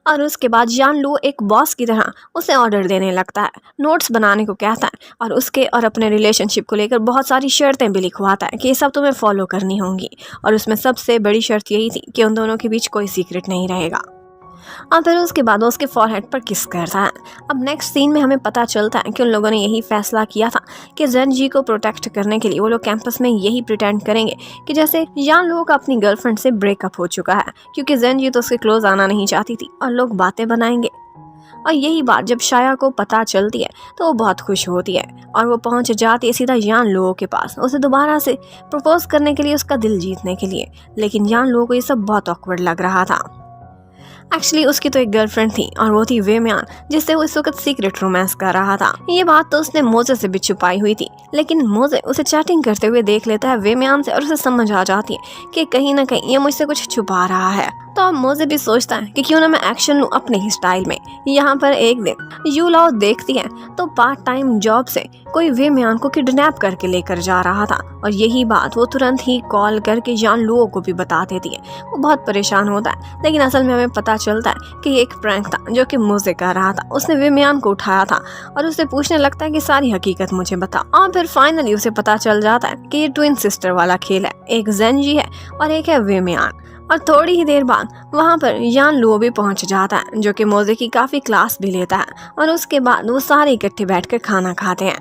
और उसके बाद यान लुओ एक बॉस की तरह उसे ऑर्डर देने लगता है, नोट्स बनाने को कहता है और उसके और अपने रिलेशनशिप को लेकर बहुत सारी शर्तें भी लिखवाता है कि ये सब तुम्हें फॉलो करनी होंगी। और उसमें सबसे बड़ी शर्त यही थी कि उन दोनों के बीच कोई सीक्रेट नहीं रहेगा। और फिर उसके बाद उसके फॉरहेड पर किस करता है। अब नेक्स्ट सीन में हमें पता चलता है कि उन लोगों ने यही फैसला किया था कि जेन जी को प्रोटेक्ट करने के लिए वो लोग कैंपस में यही प्रिटेंड करेंगे कि जैसे यान लुओ का अपनी गर्लफ्रेंड से ब्रेकअप हो चुका है, क्योंकि जेन जी तो उसके क्लोज आना नहीं चाहती थी और लोग बातें बनाएंगे। और यही बात जब शाया को पता चलती है तो वो बहुत खुश होती है और वो पहुंच जाती है सीधा यान लुओ के पास उसे दोबारा से प्रपोज करने के लिए, उसका दिल जीतने के लिए। लेकिन यान लुओ को ये सब बहुत ऑकवर्ड लग रहा था। एक्चुअली उसकी तो एक गर्लफ्रेंड थी और वो थी वे म्यान, जिससे वो इस वक्त सीक्रेट रोमांस कर रहा था। ये बात तो उसने मोजे से भी छुपाई हुई थी, लेकिन मोजे उसे चैटिंग करते हुए देख लेता है वे म्यान से और उसे समझ आ जाती है कि कहीं ना कहीं ये मुझसे कुछ छुपा रहा है। तो अब मोजे भी सोचता है कि क्यों ना मैं एक्शन लूं अपने ही स्टाइल में। यहाँ पर एक दिन यू लाओ देखती है तो पार्ट टाइम जॉब से कोई वे म्यान को किडनैप करके लेकर जा रहा था और यही बात वो तुरंत ही कॉल करके यान लुओ को भी बता देती है। वो बहुत परेशान होता है, लेकिन असल में हमें पता चलता है कि ये एक प्रैंक था जो कि मोजे कर रहा था। उसने वे म्यान को उठाया था और उसे पूछने लगता है कि सारी हकीकत मुझे बता। और फिर फाइनली उसे पता चल जाता है कि ये ट्विन सिस्टर वाला खेल है, एक जेन जी है और एक है वे म्यान। और थोड़ी ही देर बाद वहाँ पर यान लुओ भी पहुँच जाता है, जो कि मोजे की काफ़ी क्लास भी लेता है और उसके बाद वो सारे इकट्ठे बैठकर खाना खाते हैं।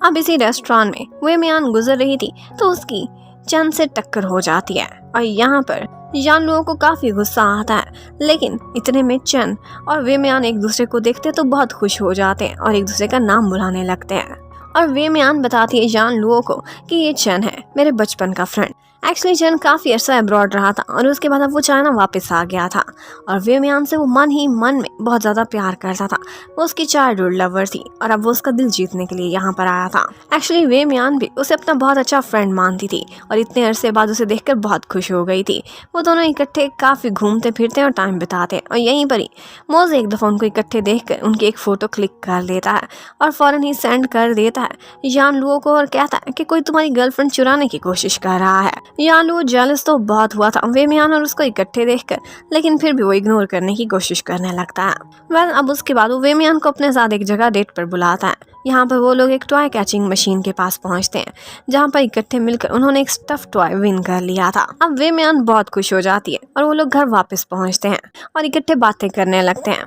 अब इसी रेस्टोरेंट में वे म्यान गुजर रही थी तो उसकी चन से टक्कर हो जाती है और यहाँ पर यान लुओ को काफ़ी गुस्सा आता है। लेकिन इतने में चन और वे म्यान एक दूसरे को देखते तो बहुत खुश हो जाते हैं और एक दूसरे का नाम बुलाने लगते हैं। और वे म्यान बताती है यान लुओ को कि ये चन है, मेरे बचपन का फ्रेंड। एक्चुअली चन काफ़ी अर्सा अब्रॉड रहा था और उसके बाद अब वो चाइना वापस आ गया था और वे म्यान से वो मन ही मन में बहुत ज़्यादा प्यार करता था। वो उसकी चाइल्डहुड लवर थी और अब वो उसका दिल जीतने के लिए यहाँ पर आया था। एक्चुअली वे म्यान भी उसे अपना बहुत अच्छा फ्रेंड मानती थी और इतने अरसे बाद उसे देखकर बहुत खुश हो गई थी। वो दोनों इकट्ठे काफ़ी घूमते फिरते और टाइम बिताते और यहीं पर ही मोज़ एक दफ़ा उनको इकट्ठे देखकर उनकी एक फ़ोटो क्लिक कर लेता है और फ़ौरन ही सेंड कर देता है यान लुओ को और कहता है कि कोई तुम्हारी गर्लफ्रेंड चुराने की कोशिश कर रहा है। यान लुओ जेलस तो बहुत हुआ था वे म्यान और उसको इकट्ठे देखकर, लेकिन फिर भी वो इग्नोर करने की कोशिश करने लगता है। वेल अब उसके बाद वो वे म्यान को अपने साथ एक जगह डेट पर बुलाता है। यहाँ पर वो लोग एक टॉय कैचिंग मशीन के पास पहुँचते हैं, जहाँ पर इकट्ठे मिलकर उन्होंने एक स्टफ टॉय विन कर लिया था। अब वे म्यान बहुत खुश हो जाती है और वो लोग घर वापस पहुँचते हैं और इकट्ठे बातें करने लगते हैं।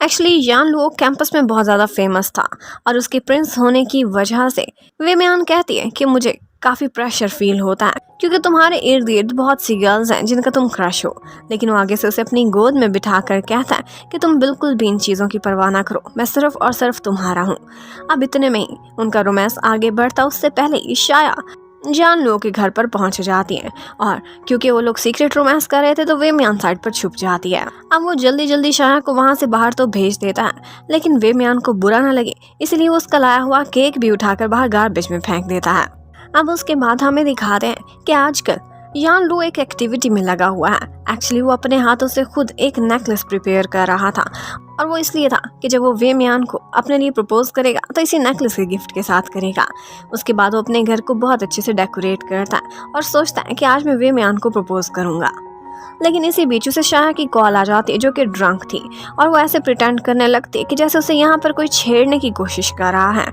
एक्चुअली यान लो कैंपस में बहुत ज़्यादा फेमस था और उसके प्रिंस होने की वजह से वे म्यान कहती है कि मुझे काफ़ी प्रेशर फील होता है क्योंकि तुम्हारे इर्द गिर्द बहुत सी गर्ल्स हैं जिनका तुम क्रश हो। लेकिन वो आगे से उसे अपनी गोद में बिठा कर कहता है कि तुम बिल्कुल भी इन चीज़ों की परवाह ना करो, मैं सिर्फ और सिर्फ तुम्हारा हूँ। अब इतने में ही उनका रोमांस आगे बढ़ता उससे पहले ही शाया जान लो के घर पर पहुंच जाती है और क्योंकि वो लोग सीक्रेट रोमांस कर रहे थे तो वे म्यान साइड पर छुप जाती है। अब वो जल्दी जल्दी शाया को वहां से बाहर तो भेज देता है, लेकिन वे म्यान को बुरा ना लगे इसलिए वो उसका लाया हुआ केक भी उठाकर बाहर गार्बेज में फेंक देता है। अब उसके बाद हमें दिखाते हैं कि आजकल यान लो एक एक्टिविटी में लगा हुआ है। एक्चुअली वो अपने हाथों से खुद एक नेकलेस प्रिपेयर कर रहा था और वो इसलिए था कि जब वो वे म्यान को अपने लिए प्रपोज करेगा तो इसी नेकलेस के गिफ्ट के साथ करेगा। उसके बाद वो अपने घर को बहुत अच्छे से डेकोरेट करता है और सोचता है कि आज मैं वे म्यान को प्रपोज करूंगा। लेकिन इसी बीच उसे शाया की कॉल आ जाती है जो कि ड्रंक थी और वो ऐसे प्रिटेंड करने लगती है कि जैसे उसे यहाँ पर कोई छेड़ने की कोशिश कर रहा है।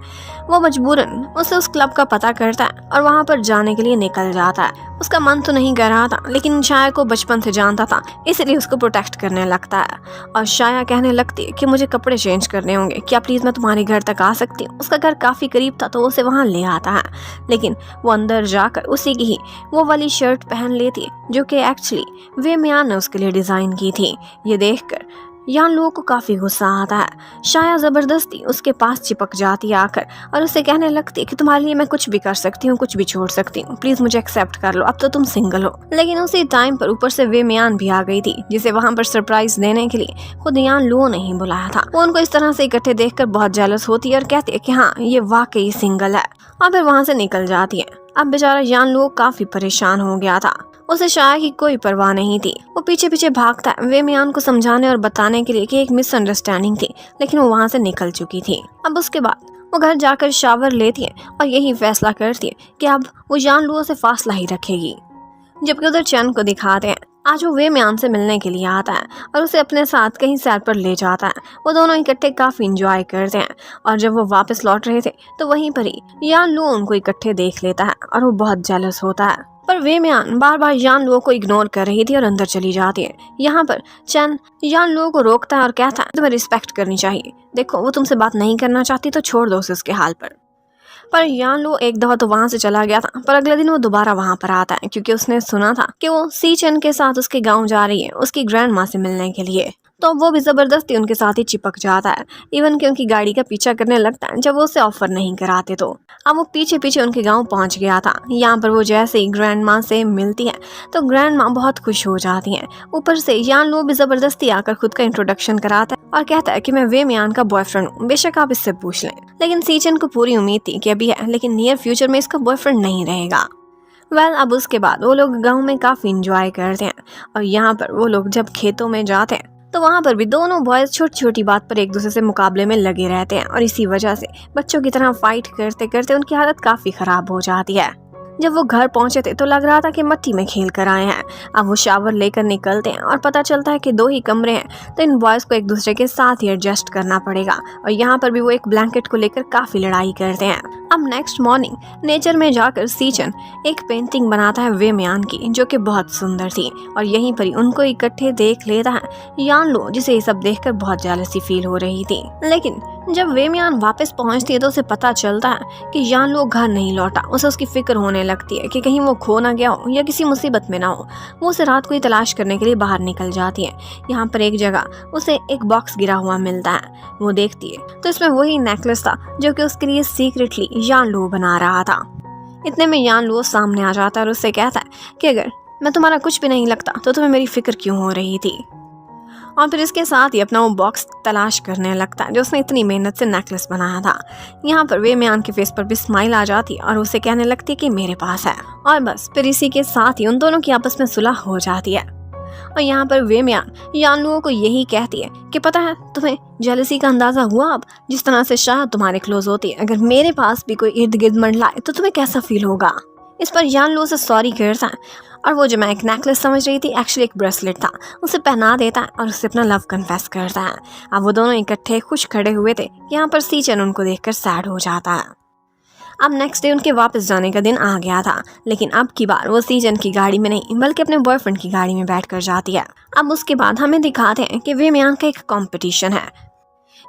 वो मजबूरन उसे उस क्लब का पता करता है और वहाँ पर जाने के लिए निकल जाता है। उसका मन तो नहीं कर रहा था लेकिन शाया को बचपन से जानता था इसलिए उसको प्रोटेक्ट करने लगता है और शाया कहने लगती है कि मुझे कपड़े चेंज करने होंगे, क्या प्लीज़ मैं तुम्हारे घर तक आ सकती हूँ। उसका घर काफ़ी करीब था तो उसे वहाँ ले आता है, लेकिन वो अंदर जाकर उसी की ही वो वाली शर्ट पहन लेती है जो कि एक्चुअली वे म्यान ने उसके लिए डिज़ाइन की थी। ये देखकर यान लो को काफ़ी गुस्सा आता है। शाया ज़बरदस्ती उसके पास चिपक जाती है आकर और उसे कहने लगती है कि तुम्हारे लिए मैं कुछ भी कर सकती हूँ, कुछ भी छोड़ सकती हूँ, प्लीज़ मुझे एक्सेप्ट कर लो, अब तो तुम सिंगल हो। लेकिन उसी टाइम पर ऊपर से वे म्यान भी आ गई थी जिसे वहाँ पर सरप्राइज देने के लिए खुद यान लो ने ही बुलाया था। वो उनको इस तरह से इकट्ठे देखकर बहुत जेलस होती है और कहती है कि हाँ ये वाकई सिंगल है और फिर वहाँ से निकल जाती है। अब बेचारा यान लो काफ़ी परेशान हो गया था, उसे शाया की कोई परवाह नहीं थी। वो पीछे पीछे भागता है वे म्यान को समझाने और बताने के लिए कि एक मिसअंडरस्टैंडिंग थी, लेकिन वो वहाँ से निकल चुकी थी। अब उसके बाद वो घर जाकर शावर लेती है और यही फैसला करती है कि अब वो यान लो से फासला ही रखेगी। जबकि उधर चैन को दिखाते हैं आज वो वे म्यान से मिलने के लिए आता है और उसे अपने साथ कहीं सैर पर ले जाता है। वो दोनों इकट्ठे काफ़ी इंजॉय करते हैं और जब वो वापस लौट रहे थे तो वहीं पर ही यान लो उनको इकट्ठे देख लेता है और वो बहुत जेलस होता है। पर वे म्यान बार बार यान लो को इग्नोर कर रही थी और अंदर चली जाती है। यहाँ पर चैन यान लो को रोकता है और कहता है तुम्हें रिस्पेक्ट करनी चाहिए, देखो वो तुमसे बात नहीं करना चाहती तो छोड़ दो उसे उसके हाल पर यान लो एक दफा तो वहां से चला गया था, पर अगले दिन वो दोबारा वहां पर आता है क्योंकि उसने सुना था कि वो सी चैन के साथ उसके गांव जा रही है उसकी ग्रैंड माँ से मिलने के लिए। तो वो भी जबरदस्ती उनके साथ ही चिपक जाता है, इवन कि उनकी गाड़ी का पीछा करने लगता है जब वो उसे ऑफर नहीं कराते। तो अब वो पीछे पीछे उनके गांव पहुंच गया था। यहाँ पर वो जैसे ही ग्रैंड माँ से मिलती है तो ग्रैंड माँ बहुत खुश हो जाती हैं। ऊपर से यान लो भी जबरदस्ती आकर खुद का इंट्रोडक्शन कराता है और कहता है कि मैं वे म्यान का बॉयफ्रेंड हूँ, बेशक आप इससे पूछ लें। लेकिन सीचन को पूरी उम्मीद थी कि अभी है लेकिन नियर फ्यूचर में इसका बॉयफ्रेंड नहीं रहेगा। अब उसके बाद वो लोग गाँव में काफी इंजॉय करते हैं और यहाँ पर वो लोग जब खेतों में जाते हैं तो वहाँ पर भी दोनों बॉयज छोटी छोटी बात पर एक दूसरे से मुकाबले में लगे रहते हैं और इसी वजह से बच्चों की तरह फाइट करते करते उनकी हालत काफी खराब हो जाती है। जब वो घर पहुंचे थे तो लग रहा था कि मट्टी में खेल कर आए हैं। अब वो शावर लेकर निकलते हैं और पता चलता है कि 2 ही कमरे हैं तो इन बॉयज को एक दूसरे के साथ ही एडजस्ट करना पड़ेगा और यहाँ पर भी वो एक ब्लैंकेट को लेकर काफी लड़ाई करते हैं। अब नेक्स्ट मॉर्निंग नेचर में जाकर सीचन एक पेंटिंग बनाता है वे म्यान की जो कि बहुत सुंदर थी और यहीं पर ही उनको इकट्ठे देख लेता है यान लो, जिसे ये सब देखकर बहुत जेलसी फील हो रही थी। लेकिन जब वे म्यान वापस पहुंचती है तो उसे पता चलता है कि यान लो घर नहीं लौटा। उसे उसकी फिक्र होने लगती है कि कहीं वो खो ना गया हो या किसी मुसीबत में ना हो। वो उसे रात को ही तलाश करने के लिए बाहर निकल जाती है। यहाँ पर एक जगह उसे एक बॉक्स गिरा हुआ मिलता है। वो देखती है तो इसमें वही नेकलेस था जो कि उसके लिए सीक्रेटली यान लो बना रहा था। इतने में यान लो सामने आ जाता है और उससे कहता है कि अगर मैं तुम्हारा कुछ भी नहीं लगता तो तुम्हें मेरी फिक्र क्यों हो रही थी। और फिर इसके साथ ही अपना वो बॉक्स तलाश करने लगता है जो उसने इतनी मेहनत से नेकलेस बनाया था। यहाँ पर वे म्यान के फेस पर भी स्माइल आ जाती है और उसे कहने लगती है कि मेरे पास है। और बस फिर इसी के साथ ही उन दोनों की आपस में सुलह हो जाती है। और यहाँ पर वे म्यान यान लो को यही कहती है कि पता है तुम्हें जेलसी का अंदाजा हुआ अब, जिस तरह से शाह तुम्हारे क्लोज होती है, अगर मेरे पास भी कोई इर्द गिर्द मंडलाए तो तुम्हें कैसा फील होगा। इस पर यान लो से सॉरी करता है और वो जो मैं एक नेकलेस समझ रही थी एक्चुअली एक ब्रेसलेट था, उसे पहना देता है और उससे अपना लव कन्फेस करता है। अब वो दोनों इकट्ठे खुश खड़े हुए थे। यहाँ पर सीचन उनको देखकर सैड हो जाता है। अब नेक्स्ट डे उनके वापस जाने का दिन आ गया था, लेकिन अब की बार वो सीजन की गाड़ी में नहीं बल्कि अपने बॉयफ्रेंड की गाड़ी में बैठकर जाती है। अब उसके बाद हमें दिखाते हैं कि वे म्यान का एक कंपटीशन है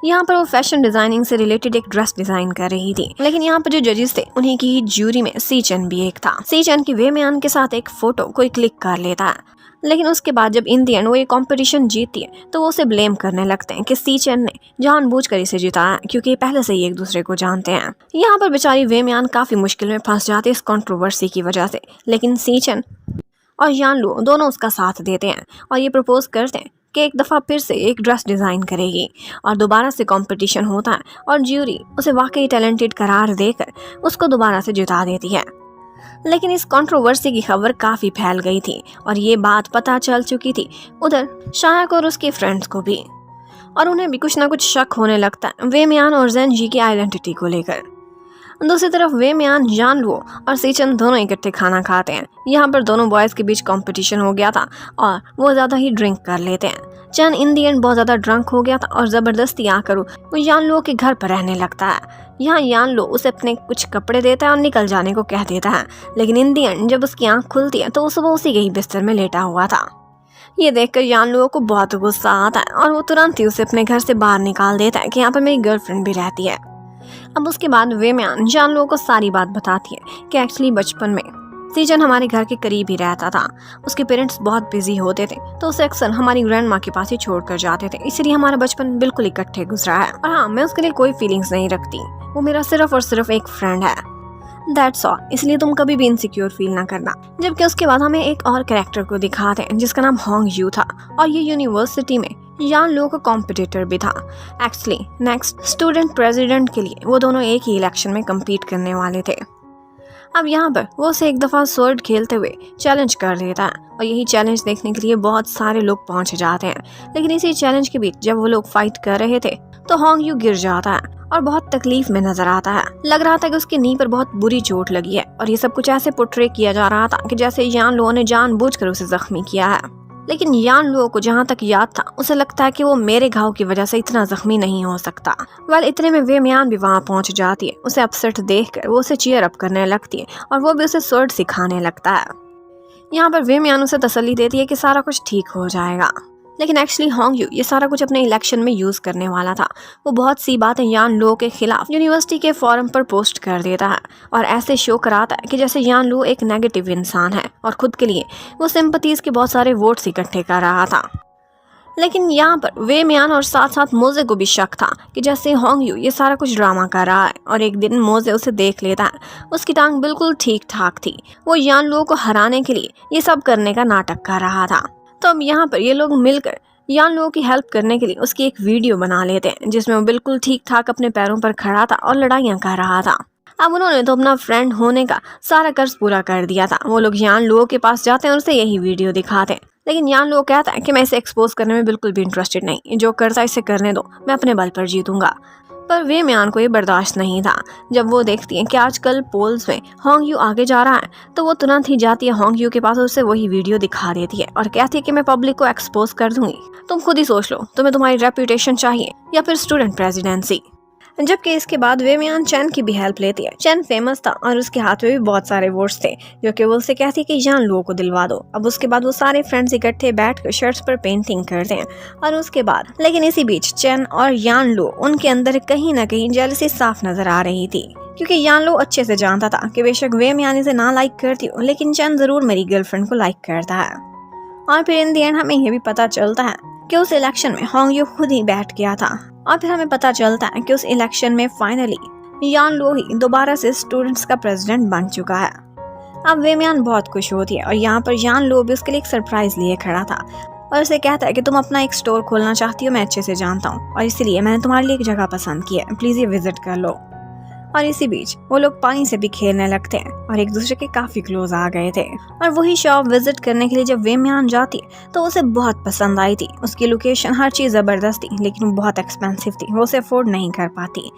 यहाँ पर वो फैशन डिजाइनिंग से रिलेटेड एक ड्रेस डिजाइन कर रही थी। लेकिन यहाँ पर जो जजेस थे उन्हीं की ही ज्यूरी में सी चैन भी एक था। सी चैन की वे म्यान के साथ एक फोटो कोई क्लिक कर लेता है, लेकिन उसके बाद जब इन दी एंड वो ये कंपटीशन जीतती है तो वो उसे ब्लेम करने लगते हैं कि सी चैन ने जानबूझकर इसे जिताया क्योंकि ये पहले से ही एक दूसरे को जानते हैं। यहाँ पर बेचारी वे म्यान काफी मुश्किल में फंस जाती है इस कंट्रोवर्सी की वजह से, लेकिन सी चैन और यान लू दोनों उसका साथ देते हैं और ये प्रपोज करते हैं कि एक दफ़ा फिर से एक ड्रेस डिज़ाइन करेगी और दोबारा से कंपटीशन होता है और ज्यूरी उसे वाकई टैलेंटेड करार देकर उसको दोबारा से जिता देती है। लेकिन इस कंट्रोवर्सी की खबर काफ़ी फैल गई थी और ये बात पता चल चुकी थी उधर शायक और उसके फ्रेंड्स को भी, और उन्हें भी कुछ ना कुछ शक होने लगता है वे म्यान और जेन जी की आइडेंटिटी को लेकर। दूसरी तरफ वे म्यान, जान लुओ और सीचन दोनों इकट्ठे खाना खाते हैं। यहाँ पर दोनों बॉयज़ के बीच कंपटीशन हो गया था और वो ज़्यादा ही ड्रिंक कर लेते हैं। चैन इन दी एंड बहुत ज़्यादा ड्रंक हो गया था और ज़बरदस्ती आकर वो यान लुओ के घर पर रहने लगता है। यहाँ यान लुओ उसे अपने कुछ कपड़े देता है और निकल जाने को कह देता है, लेकिन इन दी एंड जब उसकी आँख खुलती है तो वो सुबह उसी के ही बिस्तर में लेटा हुआ था। ये देखकर यान लुओ को बहुत गुस्सा आता है और वो तुरंत ही उसे अपने घर से बाहर निकाल देता है कि यहाँ पर मेरी गर्लफ्रेंड भी रहती है। अब उसके बाद वे म्यान जान लुओ को सारी बात बताती है कि एक्चुअली बचपन में सीजन हमारे घर के करीब ही रहता था। उसके पेरेंट्स बहुत बिजी होते थे तो उसे अक्सर हमारी ग्रैंड माँ के पास ही छोड़ कर जाते थे, इसलिए हमारा बचपन बिल्कुल इकट्ठे गुजरा है। और हाँ, मैं उसके लिए कोई फीलिंग्स नहीं रखती, वो मेरा सिर्फ और सिर्फ एक फ्रेंड है, दैट्स ऑल, इसलिए तुम कभी भी इनसिक्योर फील ना करना। जबकि उसके बाद हमें एक और कैरेक्टर को दिखाते हैं जिसका नाम होंग यू था और ये यूनिवर्सिटी में यान लुओ का कॉम्पिटिटर भी था। एक्चुअली नेक्स्ट स्टूडेंट प्रेसिडेंट के लिए वो दोनों एक ही इलेक्शन में कम्पीट करने वाले थे। अब यहाँ पर वो उसे एक दफ़ा स्वॉर्ड खेलते हुए चैलेंज कर देता है और यही चैलेंज देखने के लिए बहुत सारे लोग पहुँच जाते हैं। लेकिन इसी चैलेंज के बीच जब वो लोग फाइट कर रहे थे तो होंग यू गिर जाता है और बहुत तकलीफ में नजर आता है। लग रहा था कि उसकी नी पर बहुत बुरी चोट लगी है और ये सब कुछ ऐसे पोर्ट्रे किया जा रहा था कि जैसे यान लुओ ने जानबूझकर उसे जख्मी किया है। लेकिन यान लुओ को जहाँ तक याद था उसे लगता है कि वो मेरे घाव की वजह से इतना जख्मी नहीं हो सकता। वेल इतने में वे म्यान भी वहाँ पहुँच जाती है। उसे अपसेट देखकर वो उसे चीयर अप करने लगती है और वो भी उसे स्वॉर्ड सिखाने लगता है। यहाँ पर वे म्यान उसे तसल्ली देती है कि सारा कुछ ठीक हो जाएगा, लेकिन एक्चुअली होंग यू ये सारा कुछ अपने इलेक्शन में यूज करने वाला था। वो बहुत सी बातें यान लुओ के खिलाफ यूनिवर्सिटी के फोरम पर पोस्ट कर देता है और ऐसे शो कराता है कि जैसे यान लुओ एक नेगेटिव इंसान है और खुद के लिए वो सिंपैथीज के बहुत सारे वोट्स इकट्ठे कर रहा था। लेकिन यहाँ पर वे म्यान और साथ साथ मोजे को भी शक था कि जैसे होंग यू ये सारा कुछ ड्रामा कर रहा है। और एक दिन मोजे उसे देख लेता है, उसकी टांग बिल्कुल ठीक ठाक थी, वो यान लुओ को हराने के लिए ये सब करने का नाटक कर रहा था। तो अब यहाँ पर ये लोग मिलकर यान लुओ की हेल्प करने के लिए उसकी एक वीडियो बना लेते हैं जिसमें वो बिल्कुल ठीक ठाक अपने पैरों पर खड़ा था और लड़ाइयाँ कर रहा था। अब उन्होंने तो अपना फ्रेंड होने का सारा कर्ज पूरा कर दिया था। वो लोग यान लुओ के पास जाते हैं और उसे यही वीडियो दिखाते हैं, लेकिन यान लुओ कहता है कि मैं इसे एक्सपोज करने में बिल्कुल भी इंटरेस्टेड नहीं, जो करता है इसे करने दो, मैं अपने बल पर जीतूंगा। पर वे म्यान को ये बर्दाश्त नहीं था। जब वो देखती है कि आजकल पोल्स में होंग यू आगे जा रहा है तो वो तुरंत ही जाती है होंग यू के पास, उसे वही वीडियो दिखा देती है और कहती है कि मैं पब्लिक को एक्सपोज कर दूंगी, तुम खुद ही सोच लो, तुम्हें तुम्हारी रेपुटेशन चाहिए या फिर स्टूडेंट प्रेसिडेंसी। जबकि इसके बाद वे म्यान चैन की भी हेल्प लेती है। चैन फेमस था और उसके हाथ में भी बहुत सारे वोट्स थे जो कि वो उसे कहती है कि यान लुओ को दिलवा दो। अब उसके बाद वो सारे फ्रेंड्स इकट्ठे बैठकर शर्ट्स पर पेंटिंग करते हैं और उसके बाद लेकिन इसी बीच चैन और यान लुओ उनके अंदर कहीं ना कहीं जेलसी साफ नजर आ रही थी, क्योंकि यान लुओ अच्छे से जानता था कि बेशक वे म्यान इसे ना लाइक करती हो लेकिन चैन जरूर मेरी गर्लफ्रेंड को लाइक करता है। और फिर इन दी एंड हमें ये भी पता चलता है कि उस इलेक्शन में होंग यू खुद ही बैठ गया था और फिर हमें पता चलता है कि उस इलेक्शन में फाइनली यान लुओ ही दोबारा से स्टूडेंट्स का प्रेसिडेंट बन चुका है। अब वे म्यान बहुत खुश होती है और यहाँ पर यान लुओ भी उसके लिए एक सरप्राइज लिए खड़ा था और उसे कहता है कि तुम अपना एक स्टोर खोलना चाहती हो, मैं अच्छे से जानता हूँ और इसलिए मैंने तुम्हारे लिए एक जगह पसंद की है, प्लीज ये विजिट कर लो। और इसी बीच वो लोग पानी से भी खेलने लगते हैं और एक दूसरे के काफी क्लोज आ गए थे। और वही शॉप विजिट करने के लिए जब वे म्यान जाती तो उसे बहुत पसंद आई थी। उसकी लोकेशन हर चीज जबरदस्त थी लेकिन वो बहुत एक्सपेंसिव थी, वो उसे अफोर्ड नहीं कर पाती।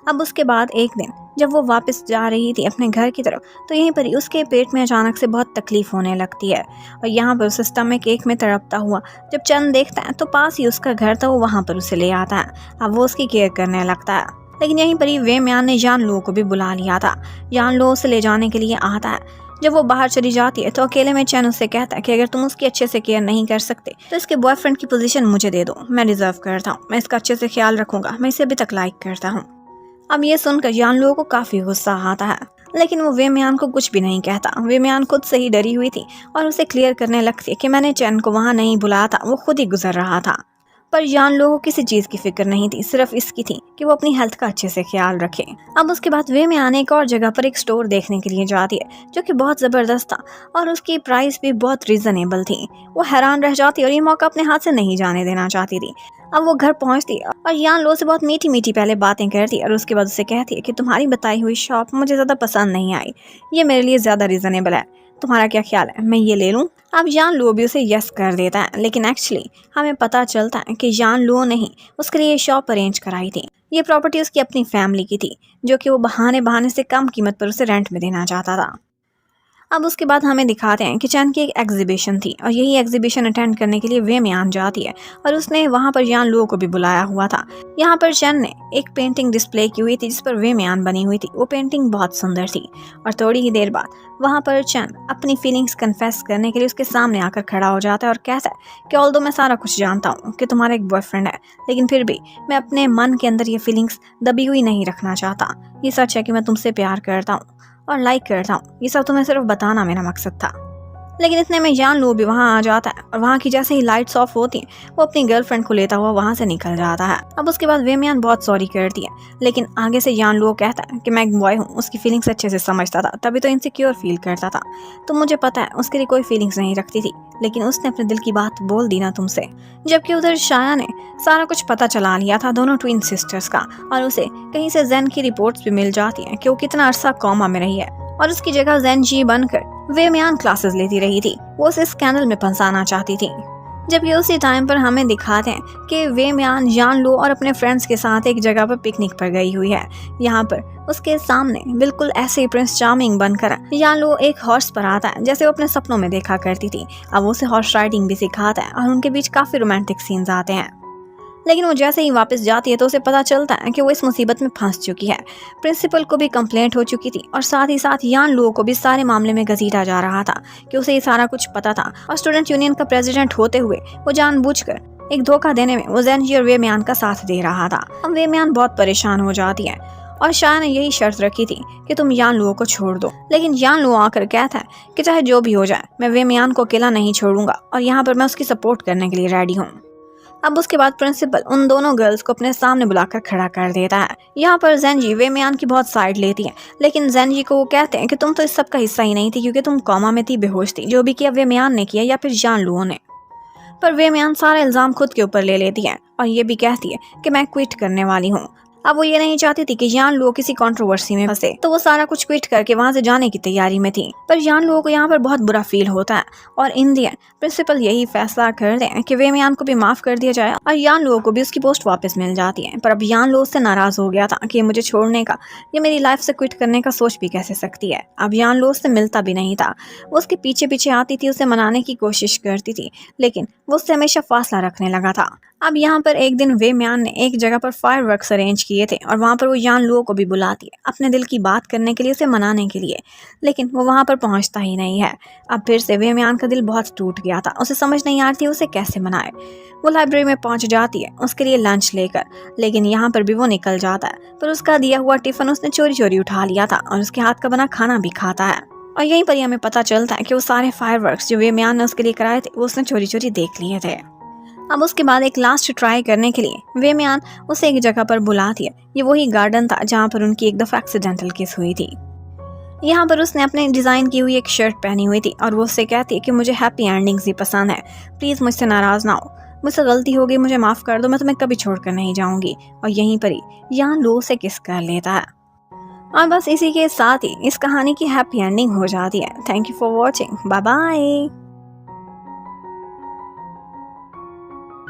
अब उसके बाद एक दिन जब वो वापस जा रही थी अपने घर की तरफ तो यहीं पर ही उसके पेट में अचानक से बहुत तकलीफ होने लगती है और यहाँ पर उसे स्टमक एक में तड़पता हुआ जब चंद देखता है तो पास ही उसका घर था, वो वहाँ पर उसे ले आता है। अब वो उसकी केयर करने लगता है, लेकिन यहीं पर ही वे म्यान ने यान लुओ को भी बुला लिया था। यान लुओ उसे ले जाने के लिए आता है जब वो बाहर चली जाती है तो अकेले में चैन उससे कहता है कि अगर तुम उसकी अच्छे से केयर नहीं कर सकते तो इसके बॉयफ्रेंड की पोजीशन मुझे दे दो, मैं डिजर्व करता हूँ, मैं इसका अच्छे से ख्याल रखूंगा, मैं इसे अभी तक लाइक करता हूँ। अब ये सुनकर यान लुओ को काफी गुस्सा आता है, लेकिन वो वे मियान को कुछ भी नहीं कहता। वे मियान खुद से ही डरी हुई थी और उसे क्लियर करने लगती है कि मैंने चैन को वहाँ नहीं बुलाया था, वो खुद ही गुजर रहा था। पर यान लो को किसी चीज की फिक्र नहीं थी, सिर्फ इसकी थी कि वो अपनी हेल्थ का अच्छे से ख्याल रखे। अब उसके बाद वे में आने एक और जगह पर एक स्टोर देखने के लिए जाती है जो कि बहुत जबरदस्त था और उसकी प्राइस भी बहुत रीजनेबल थी। वो हैरान रह जाती और ये मौका अपने हाथ से नहीं जाने देना चाहती थी। अब वो घर पहुंचती और यान लो से बहुत मीठी मीठी पहले बातें करती और उसके बाद उसे कहती है कि तुम्हारी बताई हुई शॉप मुझे ज़्यादा पसंद नहीं आई, ये मेरे लिए ज़्यादा रीजनेबल है, तुम्हारा क्या ख्याल है, मैं ये ले लूँ? अब यान लुओ भी उसे यस कर देता है, लेकिन एक्चुअली हमें पता चलता है कि यान लुओ ने ही उसके लिए शॉप अरेंज कराई थी। ये प्रॉपर्टी उसकी अपनी फैमिली की थी जो कि वो बहाने बहाने से कम कीमत पर उसे रेंट में देना चाहता था। अब उसके बाद हमें दिखाते हैं कि चैन की एक एग्जीबिशन थी और यही एग्जीबिशन अटेंड करने के लिए वे मियान जाती है और उसने वहाँ पर यान लुओ को भी बुलाया हुआ था। यहाँ पर चैन ने एक पेंटिंग डिस्प्ले की हुई थी जिस पर वे मियान बनी हुई थी। वो पेंटिंग बहुत सुंदर थी और थोड़ी ही देर बाद वहाँ पर चैन अपनी फीलिंग्स कन्फेस करने के लिए उसके सामने आकर खड़ा हो जाता है और कहता है कि ऑल्दो मैं सारा कुछ जानता हूँ कि तुम्हारा एक बॉयफ्रेंड है, लेकिन फिर भी मैं अपने मन के अंदर ये फीलिंग्स दबी हुई नहीं रखना चाहता। ये सच है कि मैं तुमसे प्यार करता हूँ और लाइक करता हूँ, ये सब तुम्हें सिर्फ बताना मेरा मकसद था। लेकिन इतने में यान लुओ भी वहाँ आ जाता है और वहाँ की जैसे ही लाइट्स ऑफ होती हैं वो अपनी गर्लफ्रेंड को लेता हुआ वहाँ से निकल जाता है। अब उसके बाद वे मियान बहुत सॉरी करती है, लेकिन आगे से यान लुओ कहता है कि मैं एक बॉय हूँ, उसकी फीलिंग्स अच्छे से समझता था, तभी तो इनसिक्योर फील करता था। तो मुझे पता है उसके लिए कोई फीलिंग्स नहीं रखती थी, लेकिन उसने अपने दिल की बात बोल दी ना तुमसे। जबकि उधर शाया ने सारा कुछ पता चला लिया था दोनों ट्विन सिस्टर्स का और उसे कहीं से जैन की रिपोर्ट्स भी मिल जाती हैं कि वो कितना अरसा कोमा में रही है और उसकी जगह जैन जी बनकर वे मियान क्लासेस लेती रही थी। वो उसे स्कैंडल में फंसाना चाहती थी। जबकि उसी टाइम पर हमें दिखाते हैं कि वे मियान यान लुओ और अपने फ्रेंड्स के साथ एक जगह पर पिकनिक पर गई हुई है। यहाँ पर उसके सामने बिल्कुल ऐसे ही प्रिंस चार्मिंग बनकर यान लुओ एक हॉर्स पर आता है जैसे वो अपने सपनों में देखा करती थी। अब वो उसे हॉर्स राइडिंग भी सिखाता है और उनके बीच काफी रोमांटिक सीन्स आते हैं। लेकिन वो जैसे ही वापस जाती है तो उसे पता चलता है कि वो इस मुसीबत में फंस चुकी है। प्रिंसिपल को भी कंप्लेंट हो चुकी थी और साथ ही साथ यान लुओ को भी सारे मामले में घसीटा जा रहा था कि उसे ये सारा कुछ पता था और स्टूडेंट यूनियन का प्रेसिडेंट होते हुए वो जानबूझकर एक धोखा देने में वो ज़ेनजी और वे मियान का साथ दे रहा था। अब वे मियान बहुत परेशान हो जाती है और शाया ने यही शर्त रखी थी कि तुम यान लुओ को छोड़ दो, लेकिन यान लुओ आकर कहता है कि चाहे जो भी हो जाए मैं वे मियान को अकेला नहीं छोड़ूंगा और यहाँ पर मैं उसकी सपोर्ट करने के लिए रेडी हूँ। अब उसके बाद प्रिंसिपल उन दोनों गर्ल्स को अपने सामने बुलाकर खड़ा कर देता है। यहाँ पर ज़ेनजी वे मियान की बहुत साइड लेती है, लेकिन ज़ेनजी को वो कहते हैं कि तुम तो इस सब का हिस्सा ही नहीं थी क्योंकि तुम कोमा में थी, बेहोश थी, जो भी किया वे मियान ने किया या फिर यान लुओ ने। पर वे मियान सारा इल्ज़ाम खुद के ऊपर ले लेती है और ये भी कहती है कि मैं क्विट करने वाली हूँ। अब वो ये नहीं चाहती थी कि यान लुओ किसी कंट्रोवर्सी में फंसे, तो वो सारा कुछ क्विट करके वहाँ से जाने की तैयारी में थी। पर यान लुओ को यहाँ पर बहुत बुरा फील होता है और इन दी एंड प्रिंसिपल यही फैसला करते हैं कि वे मियान को भी माफ कर दिया जाए और यान लुओ को भी उसकी पोस्ट वापस मिल जाती है। पर अब यान लुओ से नाराज हो गया था कि मुझे छोड़ने का, ये मेरी लाइफ से क्विट करने का सोच भी कैसे सकती है। अब यान लुओ से मिलता भी नहीं था, वो उसके पीछे पीछे आती थी, उसे मनाने की कोशिश करती थी, लेकिन वो उससे हमेशा फासला रखने लगा था। अब यहाँ पर एक दिन वे मियान ने एक जगह पर फायरवर्क्स अरेंज किए थे और वहाँ पर वो यान लुओ को भी बुलाती है अपने दिल की बात करने के लिए, उसे मनाने के लिए, लेकिन वो वहाँ पर पहुँचता ही नहीं है। अब फिर से वे मियान का दिल बहुत टूट गया था, उसे समझ नहीं आ रही थी उसे कैसे मनाए। वो लाइब्रेरी में पहुँच जाती है उसके लिए लंच लेकर, लेकिन यहाँ पर भी वो निकल जाता है, पर उसका दिया हुआ टिफिन उसने चोरी चोरी उठा लिया था और उसके हाथ का बना खाना भी खाता है। और यहीं पर हमें पता चलता है कि वो सारे फायरवर्क्स जो वे मियान ने उसके लिए कराए थे वो उसने चोरी चोरी देख लिए थे। अब उसके बाद एक लास्ट ट्राई करने के लिए वे मियान उसे एक जगह पर बुलाती है। ये वही गार्डन था जहाँ पर उनकी एक दफ़ा एक्सीडेंटल किस हुई थी। यहाँ पर उसने अपने डिज़ाइन की हुई एक शर्ट पहनी हुई थी और वो उससे कहती है कि मुझे हैप्पी एंडिंग्स ही पसंद है, प्लीज़ मुझसे नाराज़ ना हो, मुझसे गलती हो गई, मुझे माफ़ कर दो, मैं तुम्हें कभी छोड़कर नहीं जाऊँगी। और यहीं पर ही यान लुओ से किस कर लेता है और बस इसी के साथ ही इस कहानी की हैप्पी एंडिंग हो जाती है। Thank you for watching, bye bye.